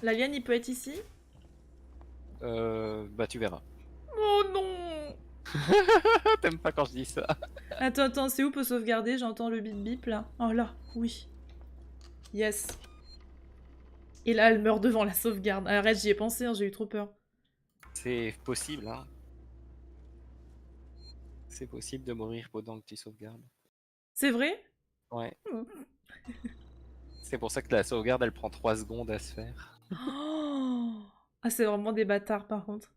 L'alien, il peut être ici? Bah tu verras. Oh non! T'aimes pas quand je dis ça? Attends, c'est où pour sauvegarder? J'entends le bip bip là. Oh là, oui. Yes. Et là, elle meurt devant la sauvegarde. Arrête, j'y ai pensé, hein, j'ai eu trop peur. C'est possible, hein. C'est possible de mourir pendant que tu sauvegardes. C'est vrai? Ouais. Mm. C'est pour ça que la sauvegarde, elle prend 3 secondes à se faire. Oh ah, c'est vraiment des bâtards par contre.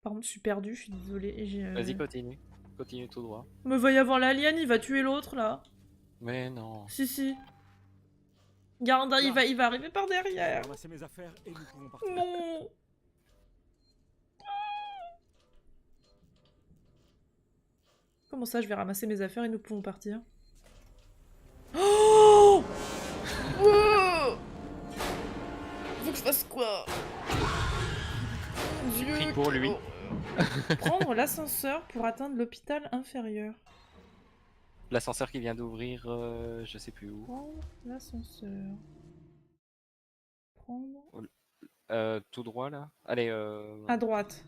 Par contre, je suis perdue, je suis désolée. Vas-y, continue. Continue tout droit. Me va y avoir l'alien, il va tuer l'autre là. Mais non. Si. Garde, Là. il va arriver par Je vais derrière. ramasser mes affaires et nous pouvons partir. Non. Comment ça, je vais ramasser mes affaires et nous pouvons partir? Oh wow. Faut que je fasse quoi? Mon Dieu, prie pour quelle lui. horreur. Prendre l'ascenseur pour atteindre l'hôpital inférieur. L'ascenseur qui vient d'ouvrir, je sais plus où. Prendre l'ascenseur. Prendre... Tout droit là. Allez, À droite.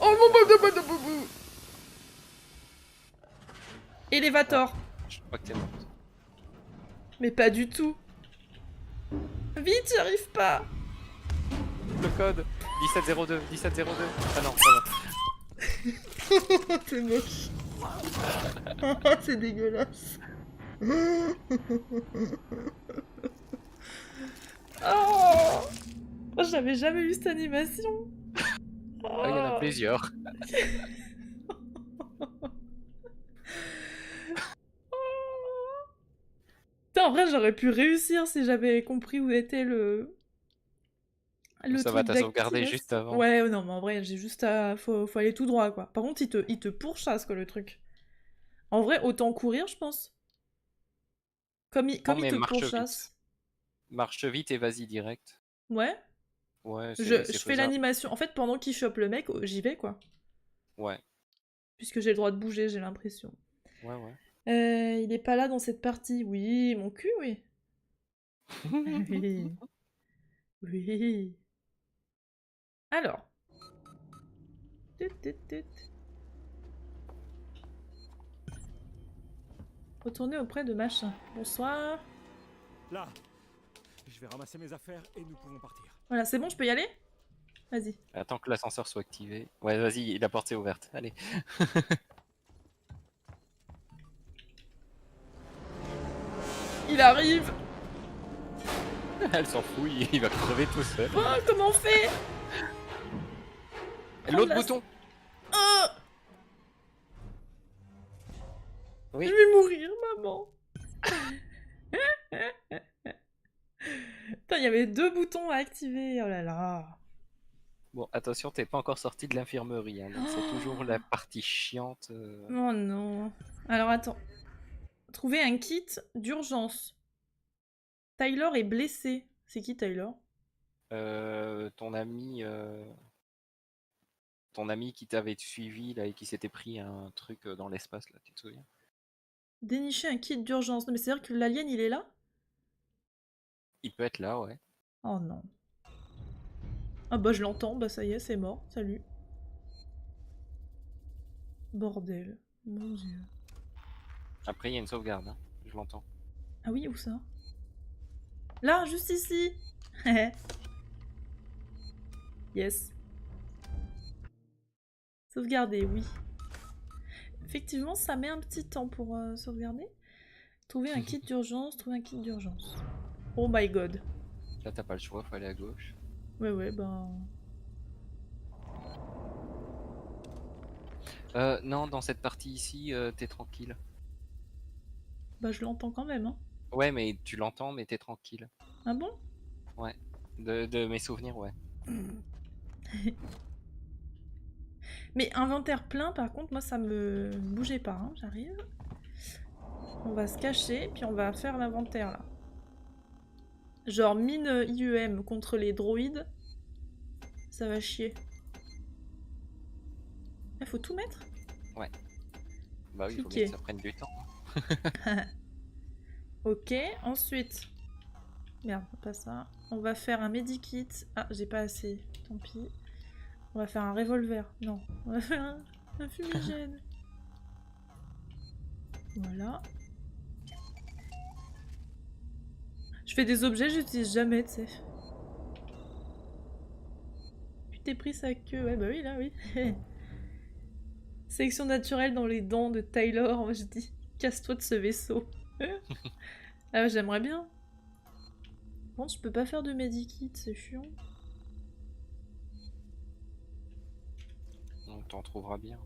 Oh mon. Elevator. je crois que t'es morte. Mais pas du tout. Vite, j'arrive pas. Le code 1702, 1702. Ah non, ça va. C'est moche. C'est dégueulasse. Oh, je n'avais jamais vu cette animation. Ah, il y en a plusieurs. Putain, en vrai, j'aurais pu réussir si j'avais compris où était le Ça va, truc t'as sauvegardé d'activation. juste avant. Ouais, non, mais en vrai, j'ai juste à... Faut aller tout droit, quoi. Par contre, il te pourchasse, quoi, le truc. En vrai, autant courir, je pense. Comme il mais te marche pourchasse. Marche vite et vas-y direct. Ouais. Ouais, Je c'est fais faisable. l'animation. En fait, pendant qu'il chope le mec, j'y vais, quoi. Ouais, Puisque j'ai le droit de bouger, j'ai l'impression. ouais. Il est pas là dans cette partie. Oui, mon cul, oui. Oui. Oui. Alors. Retourner auprès de machin. Bonsoir. Là. Je vais ramasser mes affaires et nous pouvons partir. Voilà, c'est bon, je peux y aller? Vas-y. Attends que l'ascenseur soit activé. Ouais, vas-y, la porte est ouverte. Allez. Il arrive. Elle s'en fout, il va crever tout seul. Oh, comment on fait? L'autre la- bouton. Oh, Oui. je vais mourir, maman. Putain, il y avait 2 boutons à activer. Oh là là. Bon, attention, t'es pas encore sorti de l'infirmerie, hein, donc c'est toujours la partie chiante. Oh non. Alors attends. Trouver un kit d'urgence. Tyler est blessé. C'est qui Tyler? Ton ami qui t'avait suivi là et qui s'était pris un truc dans l'espace là, tu te souviens? Dénicher un kit d'urgence. Non mais c'est-à-dire que l'alien il est là? Il peut être là, ouais. Oh non. Ah bah je l'entends, bah ça y est, c'est mort. Salut. Bordel. Mon dieu. Après, il y a une sauvegarde, hein. Je l'entends. Ah oui, où ça? Là, juste ici. Yes. Sauvegarder, oui. Effectivement, ça met un petit temps pour sauvegarder. Trouver un kit d'urgence, trouver un kit d'urgence. Oh my god. Là, t'as pas le choix, faut aller à gauche. Ouais, ben... Non, dans cette partie ici, t'es tranquille. Bah je l'entends quand même, hein. Ouais, mais tu l'entends, mais t'es tranquille. Ah bon? Ouais. De mes souvenirs, ouais. Mais inventaire plein, par contre, moi ça me bougeait pas, hein. J'arrive. On va se cacher, puis on va faire l'inventaire là. Genre mine IEM contre les droïdes. Ça va chier. Il faut tout mettre? Ouais. Bah oui, il faut bien Cliquez. que ça prenne du temps. Ok, ensuite. Merde, pas ça. On va faire un medikit. Ah, j'ai pas assez. Tant pis. On va faire un revolver. Non, on va faire un fumigène. Voilà. Je fais des objets, j'utilise jamais, tu sais. Tu t'es pris sa queue. Ouais, bah oui, là, oui. Sélection naturelle dans les dents de Taylor. Moi, je dis, casse-toi de ce vaisseau. Ah, j'aimerais bien. Bon, je peux pas faire de medikit, c'est chiant. On t'en trouvera bien.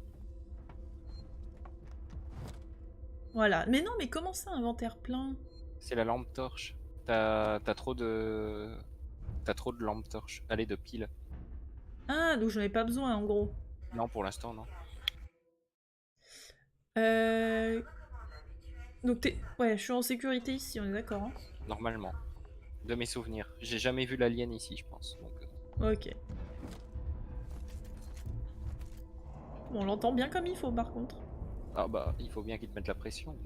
Voilà. Mais non, mais comment ça, inventaire plein? C'est la lampe torche. T'as trop de... T'as trop de lampes torches. Allez, de piles. Ah, donc j'en ai pas besoin, en gros. Non, pour l'instant, non. Euh... Donc t'es... Ouais, je suis en sécurité ici, on est d'accord, hein? Normalement. De mes souvenirs. J'ai jamais vu l'alien ici, je pense. Donc, Ok. Bon, on l'entend bien comme il faut, par contre. Ah bah, il faut bien qu'ils te mettent la pression.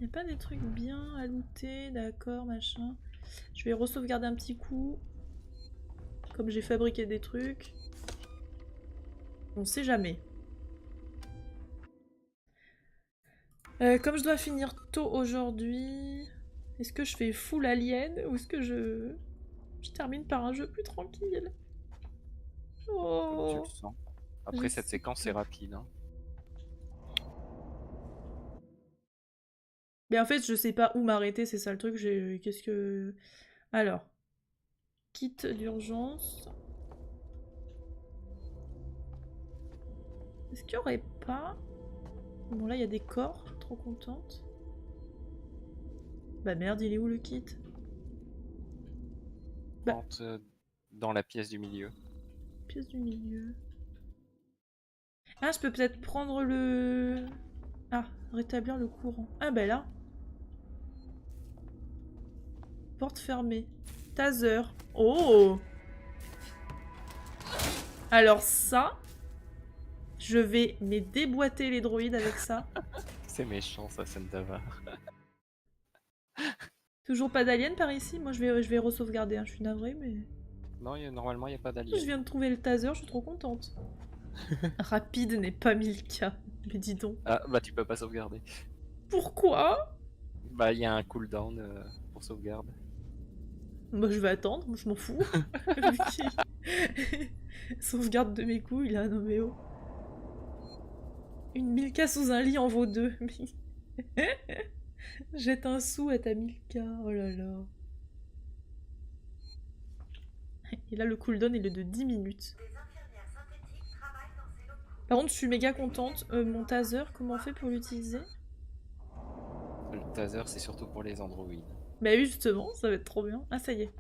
Y a pas des trucs bien à looter, d'accord, machin. Je vais re-sauvegarder un petit coup. Comme j'ai fabriqué des trucs. On sait jamais. Comme je dois finir tôt aujourd'hui, est-ce que je fais full alien ou est-ce que je termine par un jeu plus tranquille? Comme tu Oh, le sens. Après, je cette sais séquence, c'est pas. rapide. Hein. Mais en fait, je sais pas où m'arrêter, c'est ça le truc. Qu'est-ce que... Alors. Kit d'urgence. Est-ce qu'il y aurait pas... Bon, là, il y a des corps. Trop contente. Bah merde, il est où le kit? Bah, Rentre dans la pièce du milieu. pièce du milieu. Ah, je peux peut-être prendre le... Ah, rétablir le courant. Ah bah là. Porte fermée. Taser. Oh! Alors ça, je vais mais déboîter les droïdes avec ça. C'est méchant, ça, Sendavar. Toujours pas d'alien par ici? Moi je vais re-sauvegarder, hein. Je suis navrée, mais... Non, normalement, il n'y a pas Je d'alien. viens de trouver le taser, je suis trop contente. Rapide n'est pas 1000K. Mais dis donc. Ah, bah, tu peux pas sauvegarder. Pourquoi? Bah, il y a un cooldown pour sauvegarde. Bah je vais attendre, je m'en fous. Sauvegarde de mes couilles là, non mais oh. Une 1000K sous un lit en vaut deux. Jette un sou à ta 1000K, oh là là. Et là le cooldown il est de 10 minutes. Par contre je suis méga contente. Mon taser, comment on fait pour l'utiliser? Le taser, c'est surtout pour les androïdes. Bah oui justement, ça va être trop bien. Ah ça y est.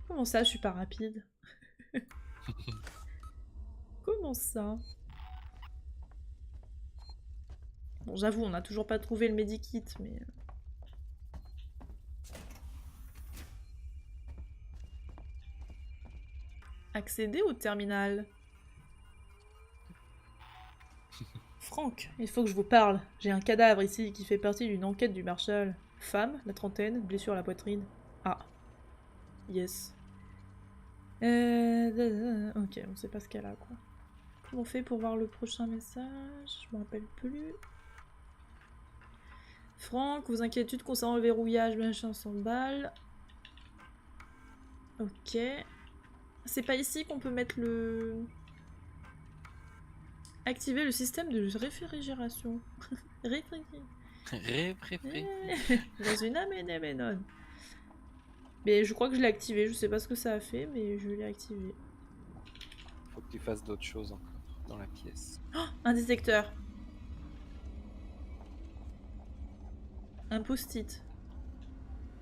Comment ça je suis pas rapide? Comment ça? Bon j'avoue on n'a toujours pas trouvé le medikit mais... Accéder au terminal. Franck, il faut que je vous parle. J'ai un cadavre ici qui fait partie d'une enquête du Marshal. Femme, la trentaine, blessure à la poitrine. Ah. Yes. Ok, on sait pas ce qu'elle a, quoi. Comment on fait pour voir le prochain message? Je me rappelle plus. Franck, vos inquiétudes concernant le verrouillage, machin, 100 balles. Ok. C'est pas ici qu'on peut mettre le... Activer le système de réfrigération. Dans une aménéménone. Mais je crois que je l'ai activé, je sais pas ce que ça a fait, mais je l'ai activé. Faut que tu fasses d'autres choses encore dans la pièce. Oh, un détecteur. Un post-it.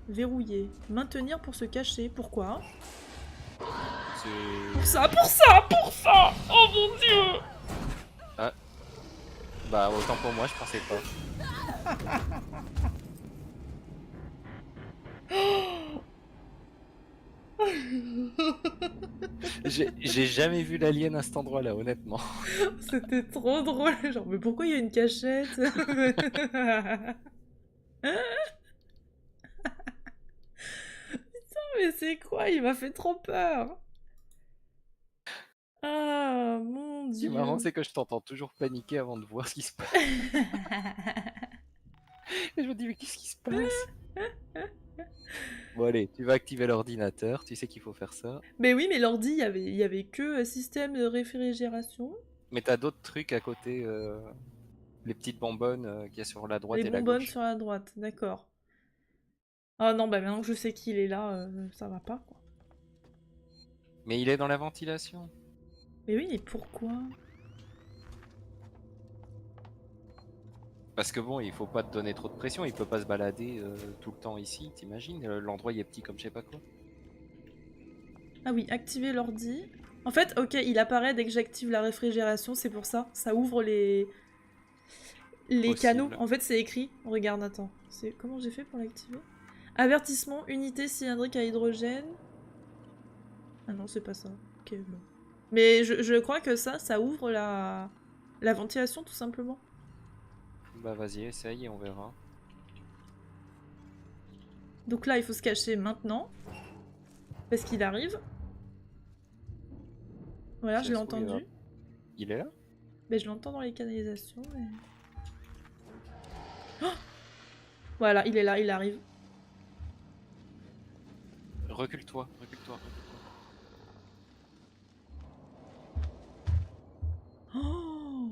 Verrouillé. Maintenir pour se cacher. Pourquoi? Pour ça, pour ça, pour ça! Oh mon dieu! Ah. Bah, autant pour moi, je pensais pas. J'ai jamais vu l'alien à cet endroit-là, honnêtement. C'était trop drôle. Genre, mais pourquoi il y a une cachette? Mais c'est quoi? Il m'a fait trop peur. Ah, mon Ce qui est marrant, Dieu. c'est que je t'entends toujours paniquer avant de voir ce qui se passe. Et je me dis, mais qu'est-ce qui se passe? Bon, allez, tu vas activer l'ordinateur, tu sais qu'il faut faire ça. Mais oui, mais l'ordi, il y avait que système de réfrigération. Mais t'as d'autres trucs à côté, les petites bonbonnes qu'il y a sur la droite Les et la bonbonnes gauche. sur la droite, d'accord. Ah non, bah maintenant que je sais qu'il est là, ça va pas, quoi. Mais il est dans la ventilation. Mais oui, mais pourquoi? Parce que bon, il faut pas te donner trop de pression, il peut pas se balader tout le temps ici, t'imagines? L'endroit il est petit comme je sais pas quoi. Ah oui, activer l'ordi. En fait, ok, il apparaît dès que j'active la réfrigération, c'est pour ça. Ça ouvre les canaux. Possible. En fait, c'est écrit. Regarde, attends. Comment j'ai fait pour l'activer? Avertissement, unité cylindrique à hydrogène. Ah non, c'est pas ça. Ok, bon. Mais je crois que ça ouvre la ventilation, tout simplement. Bah vas-y, essaye et on verra. Donc là, il faut se cacher maintenant. Parce qu'il arrive. Voilà, je l'ai Ça se trouve, entendu. il est là? Mais je l'entends dans les canalisations. Oh, voilà, il est là, il arrive. Recule-toi, recule-toi, recule-toi. Oh,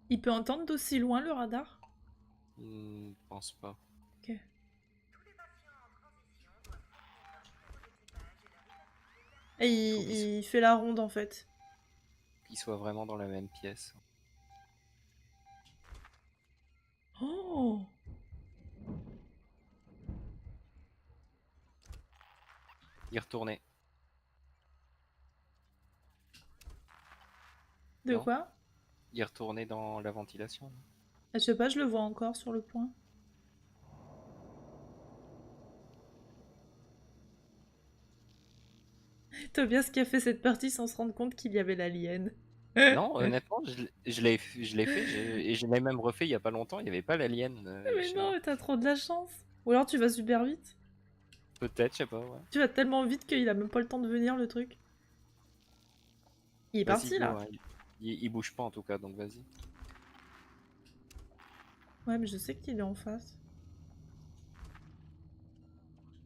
il peut entendre d'aussi loin le radar? Pense pas. Ok. Et Faut qu'il il fait la ronde en fait. soit vraiment dans la même pièce. Oh, Y retourner. de Non. quoi? Y retourner dans la ventilation. Je sais pas, je le vois encore sur le point. Tobias qui a fait cette partie sans se rendre compte qu'il y avait l'alien. Non, honnêtement, je l'ai fait et je l'ai même refait il y a pas longtemps. Il y avait pas l'alien Mais chez non, moi. mais t'as trop de la chance. Ou alors tu vas super vite. Peut-être, je sais pas. Ouais. Tu vas tellement vite qu'il a même pas le temps de venir le truc. Il est Vas-y, parti go. là. Hein. Il bouge pas en tout cas, donc vas-y. Ouais, mais je sais qu'il est en face.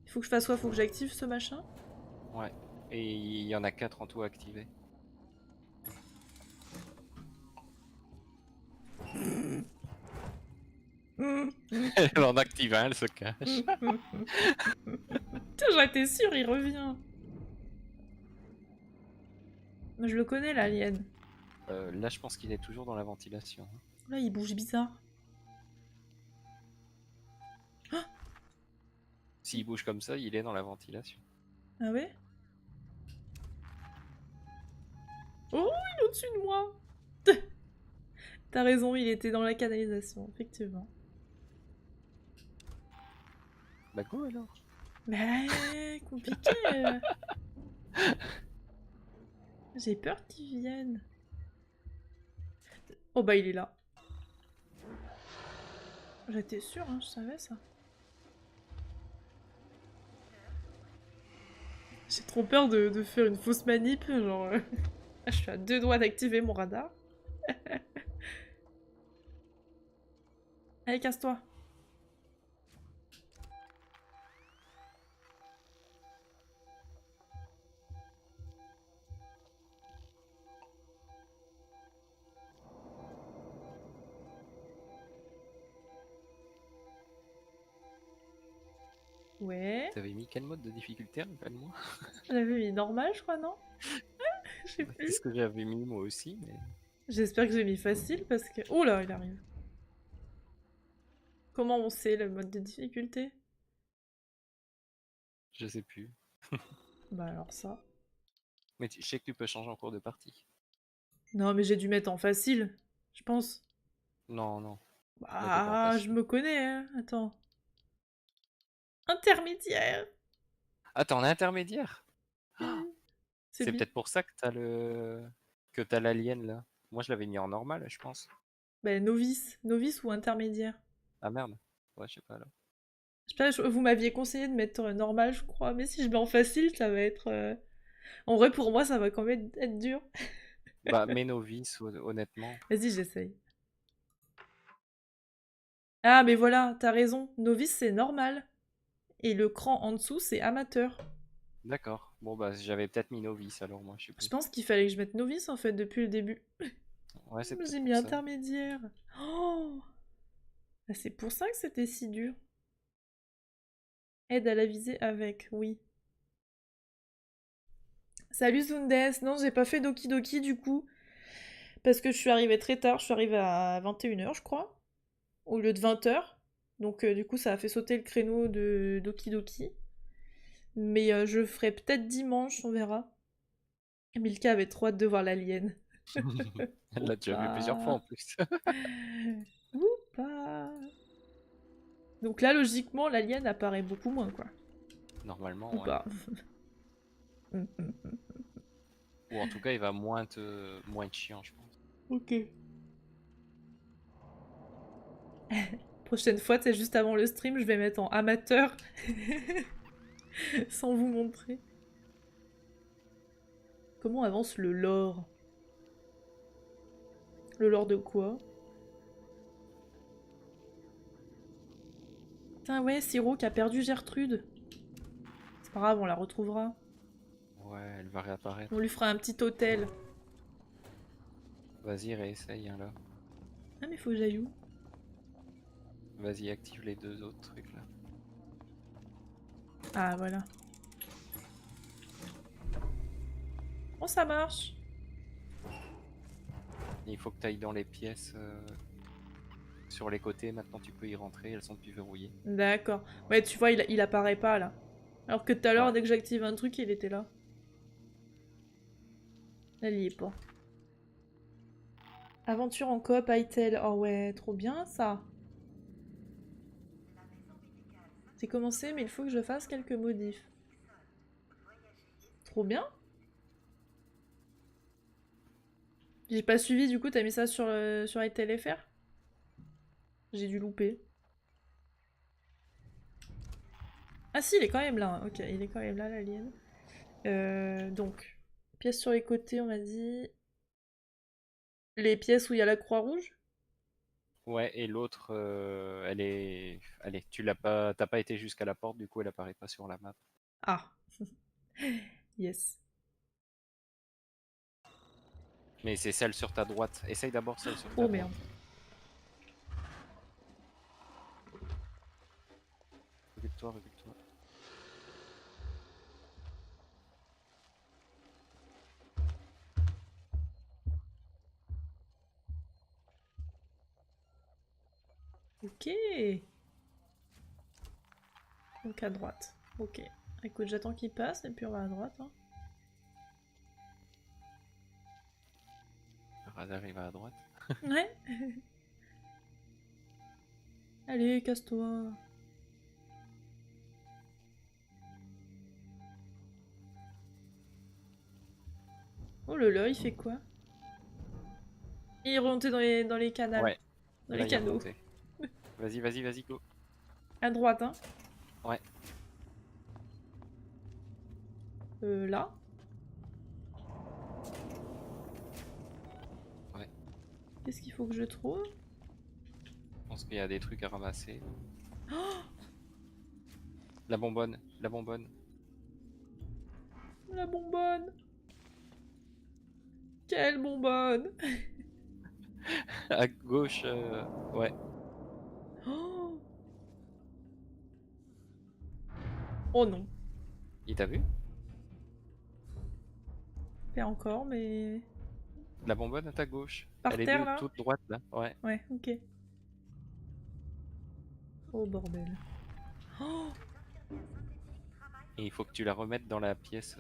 Il faut que je fasse quoi? Faut que j'active ce machin? Ouais. Et il y en a 4 en tout à activer. Elle en active un, elle se cache. Tiens, j'en étais sûre, il revient. Mais je le connais, l'alien. Là, je pense qu'il est toujours dans la ventilation. Là, il bouge bizarre. S'il bouge comme ça, il est dans la ventilation. Ah ouais? Oh, il est au-dessus de moi. T'as raison, il était dans la canalisation, effectivement. Bah go alors. Mais compliqué. J'ai peur qu'il vienne. Oh bah il est là. J'étais sûre, hein, je savais ça. J'ai trop peur de faire une fausse manip, genre... je suis à 2 doigts d'activer mon radar. Allez, casse-toi. Ouais. T'avais mis quel mode de difficulté, rappelle-moi? J'avais mis normal, je crois, non? Je sais C'est plus. ce que j'avais mis moi aussi, mais J'espère que j'ai mis facile parce que... Oh là, il arrive. Comment on sait le mode de difficulté? je sais plus. Bah alors ça. Mais je sais que tu peux changer en cours de partie. Non, mais j'ai dû mettre en facile. Je pense. Non, non. Là, t'es pas en Bah, je facile. me connais, hein. Attends. Intermédiaire. Ah, t'es en intermédiaire? Hmm, C'est C'est bien. peut-être pour ça que t'as l'alien là. Moi, je l'avais mis en normal, je pense. Bah, novice. Novice ou intermédiaire. Ah merde. Ouais, je sais pas là. Je sais pas, vous m'aviez conseillé de mettre normal, je crois. Mais si je mets en facile, ça va être. En vrai, pour moi, ça va quand même être dur. Bah, mes novices, honnêtement. Vas-y, j'essaye. Ah, mais voilà, t'as raison. Novice, c'est normal. Et le cran en dessous, c'est amateur. D'accord. Bon, bah, j'avais peut-être mis novice alors, moi, je sais Je plus. pense qu'il fallait que je mette novice en fait depuis le début. Ouais, c'est peut-être J'ai mis pour ça. intermédiaire. Oh, bah, c'est pour ça que c'était si dur. Aide à la visée avec, oui. Salut Zundes. Non, j'ai pas fait Doki Doki du coup. Parce que je suis arrivée très tard. Je suis arrivée à 21h, je crois. Au lieu de 20h. Donc, du coup, ça a fait sauter le créneau de Doki Doki. Mais je ferai peut-être dimanche, on verra. Milka avait trop hâte de voir l'alien. Elle Ou l'a déjà vu plusieurs fois en pas. plus. Ou pas. Donc là, logiquement, l'alien apparaît beaucoup moins, quoi. Normalement, Ou ouais. pas. Ou en tout cas, il va moins être chiant, je pense. Ok. Prochaine fois, c'est juste avant le stream, je vais mettre en amateur. Sans vous montrer. Comment avance le lore? Le lore de quoi? Putain, ouais, Siro qui a perdu Gertrude. C'est pas grave, on la retrouvera. Ouais, elle va réapparaître. On lui fera un petit hôtel. Vas-y, réessaye, hein, là. Ah, mais faut que j'aille où? Vas-y, active les deux autres trucs là. Ah, voilà. Oh, ça marche. Et il faut que tu ailles dans les pièces sur les côtés. Maintenant, tu peux y rentrer. Elles sont plus verrouillées. D'accord. Ouais, tu vois, il apparaît pas, là. Alors que tout à l'heure, Ouais. dès que j'active un truc, il était là. Là, il y est pas. Aventure en coop, Hytale. Oh ouais, trop bien, ça. C'est commencé, mais il faut que je fasse quelques modifs. Trop bien. J'ai pas suivi, du coup, t'as mis ça sur Hytale FR? J'ai dû louper. Ah si, il est quand même là. Ok, il est quand même là, l'alien. Donc, pièces sur les côtés, on m'a dit. Les pièces où il y a la croix rouge? Ouais, et l'autre, elle est. Allez, t'as pas été jusqu'à la porte, du coup, elle apparaît pas sur la map. Ah. Yes. Mais c'est celle sur ta droite. Essaye d'abord celle sur ta Oh droite. merde. Recule-toi, recule-toi. Ok. Donc à droite. Ok. Écoute, j'attends qu'il passe et puis on va à droite. Hein. Le radar, il va à droite. Ouais. Allez, casse-toi. Oh là là, il fait quoi? Il est remonté dans les canaux. Ouais, Dans là, les il est canaux. remonté. Vas-y, vas-y, vas-y, go. À droite, hein. Ouais. Là. Ouais. Qu'est-ce qu'il faut que je trouve? Je pense qu'il y a des trucs à ramasser. Oh, La bonbonne, la bonbonne. la bonbonne. Quelle bonbonne. À gauche, ouais. Oh, oh non. Il t'a vu? Pas encore, mais... La bonbonne à ta gauche. Par Elle est terre, de là? toute droite, là. Ouais. Ouais, ok. Oh, bordel. Oh, Et il faut que tu la remettes dans la pièce,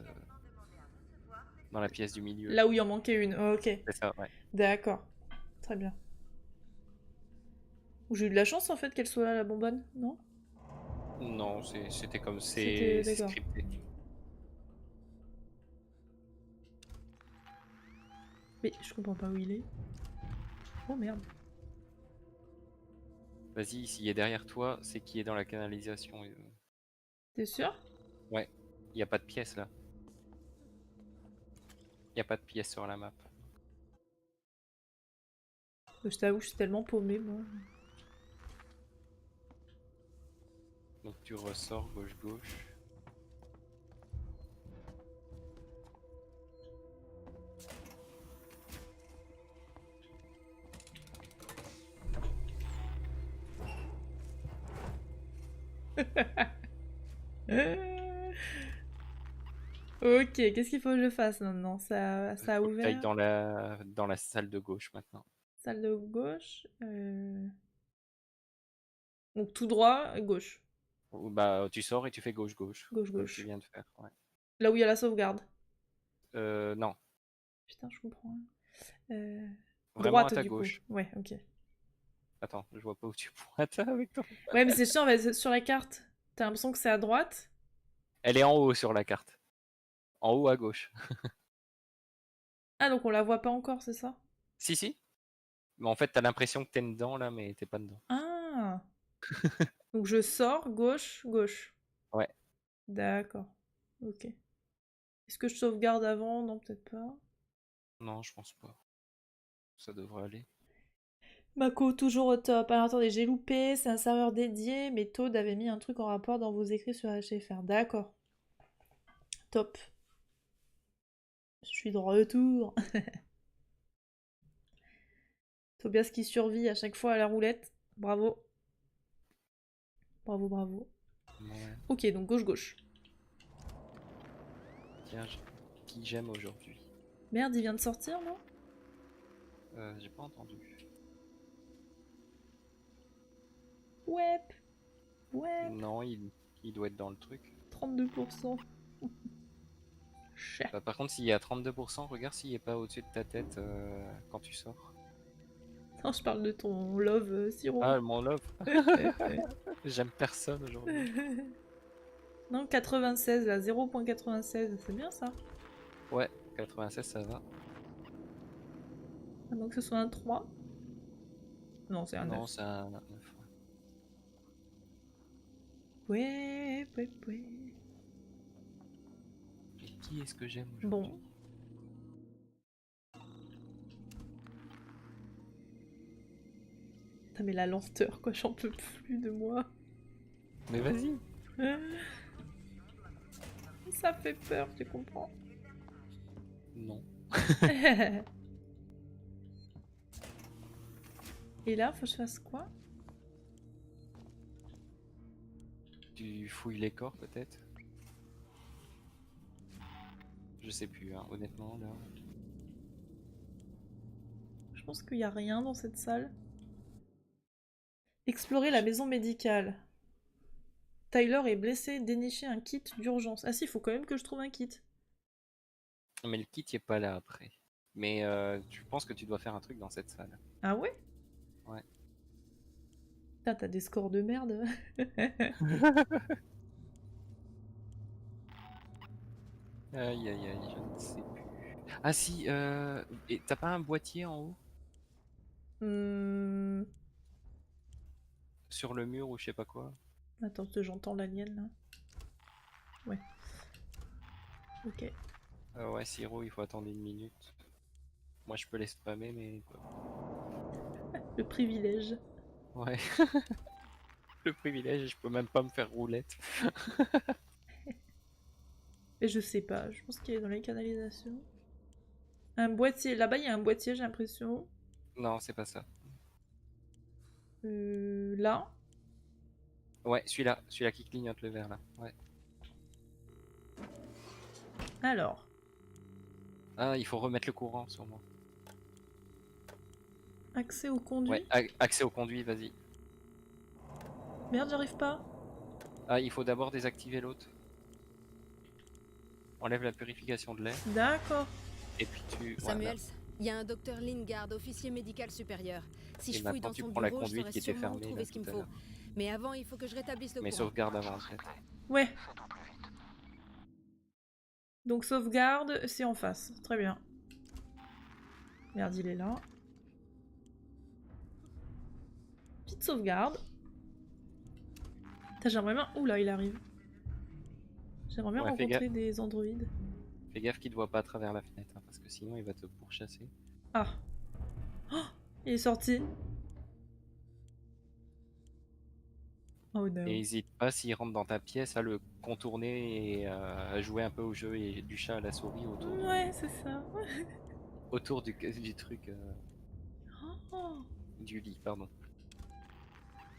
du milieu. là où il en manquait une. Oh, ok. C'est ça, ouais. D'accord. Très bien. Ou j'ai eu de la chance en fait qu'elle soit là, la bonbonne, non? Non, c'était comme C'était c'est d'accord. scripté. Mais je comprends pas où il est. Oh merde. Vas-y, s'il est derrière toi, c'est qui est dans la canalisation. T'es sûr? Ouais, il n'y a pas de pièce là. Il n'y a pas de pièce sur la map. Je t'avoue, je suis tellement paumée, moi. Donc tu ressors gauche-gauche. Ok, qu'est-ce qu'il faut que je fasse maintenant? Ça a Faut que tu ailles ouvert. dans la salle de gauche maintenant. Salle de gauche. Donc tout droit, gauche. Ou bah tu sors et tu fais gauche-gauche, Gauche, comme tu gauche. viens de faire. Ouais. Là où il y a la sauvegarde. Non, Putain, je comprends. Euh, vraiment à Droite, ta du coup. gauche. Ouais, ok. Attends, je vois pas où tu pointes avec toi. Ouais, mais c'est chiant, en fait, sur la carte. T'as l'impression que c'est à droite. Elle est en haut sur la carte. En haut à gauche. Ah, donc on la voit pas encore, c'est ça? Si, si. Mais en fait, t'as l'impression que t'es dedans là, mais t'es pas dedans. Ah! Donc je sors, gauche, gauche. Ouais. D'accord. Ok. Est-ce que je sauvegarde avant? Non, peut-être pas. Non, je pense pas. Ça devrait aller. Mako, toujours au top. Alors attendez, j'ai loupé, c'est un serveur dédié, mais Toad avait mis un truc en rapport dans vos écrits sur HFR. D'accord. Top. Je suis de retour. Tobias qui survit à chaque fois à la roulette. Bravo. Bravo, bravo. Ouais. Ok, donc gauche-gauche. Tiens, qui j'aime aujourd'hui. Merde, il vient de sortir, non? J'ai pas entendu. Ouais. Ouais. Non, il doit être dans le truc. 32%. Chais. Bah, par contre, s'il y a 32%, regarde s'il est pas au-dessus de ta tête quand tu sors. Non, je parle de ton love sirop. Ah, mon love. J'aime personne aujourd'hui. Non, 96, là, 0.96, c'est bien ça. Ouais, 96, ça va. À moins que ce soit un 3. Non, c'est un 9. Non, c'est un 9. Ouais, ouais, ouais. Et qui est-ce que j'aime aujourd'hui? Bon. Putain, mais la lenteur, quoi, j'en peux plus de moi. Mais vas-y. Ça fait peur, tu comprends. Non. Et là, faut que je fasse quoi? Tu fouilles les corps peut-être? Je sais plus, hein, honnêtement là. Je pense qu'il n'y a rien dans cette salle. Explorer la maison médicale. Tyler est blessé, dénicher un kit d'urgence. Ah si, il faut quand même que je trouve un kit. Mais le kit est pas là après. Mais je pense que tu dois faire un truc dans cette salle. Ah ouais? Ouais. Putain, t'as des scores de merde. Aïe aïe aïe, je ne sais plus. Ah si, et t'as pas un boîtier en haut? Hmm. Sur le mur ou je sais pas quoi? Attends, j'entends l'alien là. Ouais. Ok. Ouais, Siro, il faut attendre 1 minute. Moi je peux les spammer, mais. Le privilège. Ouais. Le privilège, je peux même pas me faire roulette. Et je sais pas, je pense qu'il est dans les canalisations. Un boîtier, là-bas il y a un boîtier, j'ai l'impression. Non, c'est pas ça. Là. Ouais, celui-là qui clignote le vert là. Ouais. Alors. Ah, il faut remettre le courant sûrement. Accès au conduit. Ouais, accès au conduit, vas-y. Merde, j'arrive pas. Ah, il faut d'abord désactiver l'autre. Enlève la purification de l'air. D'accord. Et puis tu. Samuels, Il y a un docteur Lingard, officier médical supérieur. Si Et je fouille maintenant, dans tu son prends la bureau, je conduite saurai qui était sûrement fermée, trouver là, ce qu'il me tout à faut. l'heure. Mais avant, il faut que je rétablisse le Mais courant. sauvegarde avant, en fait. Ouais. Donc sauvegarde, c'est en face. Très bien. Merde, il est là. Petite sauvegarde. Putain, j'aimerais bien... Oula, il arrive. J'aimerais bien Ouais, rencontrer des androïdes. Fais gaffe qu'il te voit pas à travers la fenêtre, hein, parce que sinon il va te pourchasser. Ah. Oh, il est sorti. Oh no. Et n'hésite pas, s'il rentre dans ta pièce, à le contourner et à jouer un peu au jeu et du chat à la souris Ouais, c'est ça. autour du truc, Oh. du lit, pardon.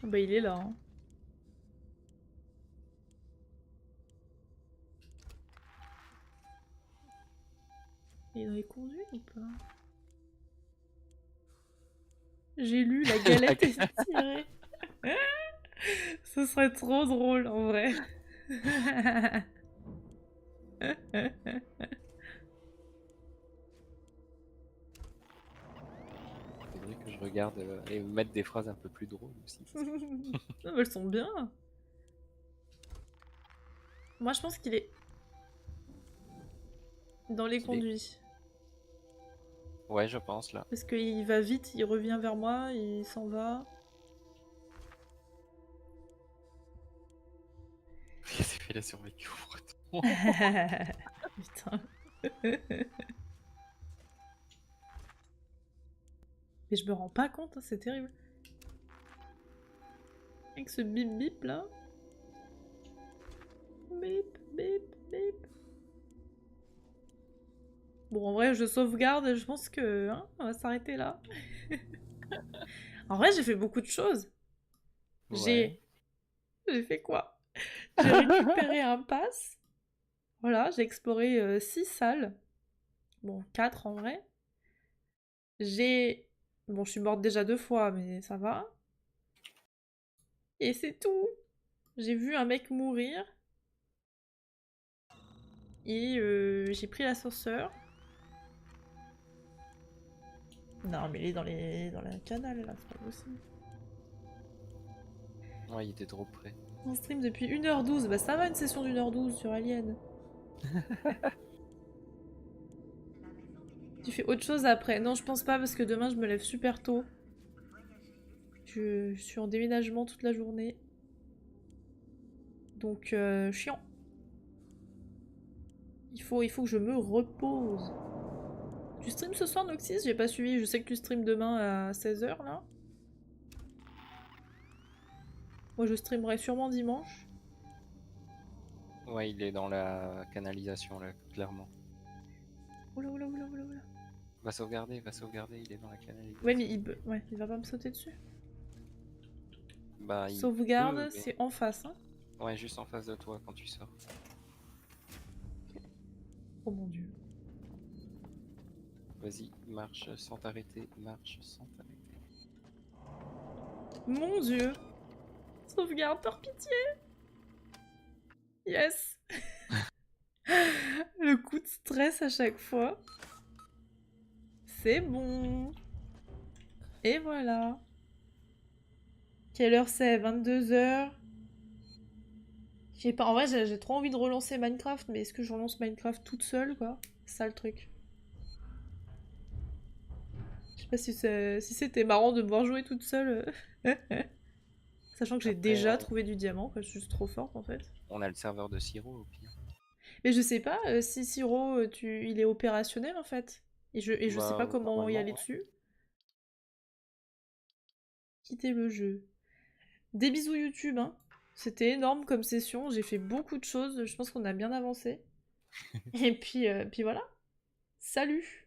Bah il est là. Hein. Il est dans les conduits ou pas? J'ai lu la galette est tirée. Ce serait trop drôle en vrai. Faudrait que je regarde et mettre des phrases un peu plus drôles aussi. Non, mais elles sont bien. Moi je pense qu'il est dans les Qu'il est- conduits. Ouais, je pense là. Parce qu'il va vite, il revient vers moi, il s'en va. Il s'est fait la survécu au breton. Putain. Mais je me rends pas compte, hein, c'est terrible. Avec ce bip bip là. Bip bip bip. Bon, en vrai, je sauvegarde, je pense que hein, on va s'arrêter là. En vrai, j'ai fait beaucoup de choses. Ouais. J'ai fait quoi? J'ai récupéré un pass. Voilà, j'ai exploré 6 salles. Bon, 4 en vrai. Bon, je suis morte déjà 2 fois, mais ça va. Et c'est tout. J'ai vu un mec mourir. Et j'ai pris l'ascenseur. Non, mais il est dans la canal là, c'est pas possible. Ouais, il était trop près. On stream depuis 1h12. Bah, ça va une session d'1h12 sur Alien. Tu fais autre chose après? Non, je pense pas parce que demain je me lève super tôt. Je suis en déménagement toute la journée. Donc, chiant. Il faut que je me repose. Tu stream ce soir, Noxys? J'ai pas suivi. Je sais que tu stream demain à 16h là. Moi, je streamerai sûrement dimanche. Ouais, il est dans la canalisation là, clairement. Oula, oula, oula, oula, oula. Va sauvegarder, il est dans la canalisation. Ouais, mais ouais, il va pas me sauter dessus. Bah, il Sauvegarde, peut, mais- c'est en face, hein. Ouais, juste en face de toi quand tu sors. Oh mon dieu. Vas-y, marche sans t'arrêter, marche sans t'arrêter. Mon dieu. Sauvegarde, par pitié. Yes. Le coup de stress à chaque fois. C'est bon. Et voilà. Quelle heure c'est? 22h. Je sais pas, en vrai j'ai trop envie de relancer Minecraft, mais est-ce que je relance Minecraft toute seule quoi? C'est ça le truc. Je sais pas si c'était marrant de me voir jouer toute seule. Sachant que j'ai Après, déjà trouvé du diamant, quoi. Je suis juste trop forte en fait. On a le serveur de Siro au pire. Mais je sais pas si Siro il est opérationnel en fait. Et je sais pas Bah, comment y normalement, aller ouais. dessus. Quitter le jeu. Des bisous YouTube, hein. C'était énorme comme session, j'ai fait beaucoup de choses, je pense qu'on a bien avancé. Et puis voilà. Salut!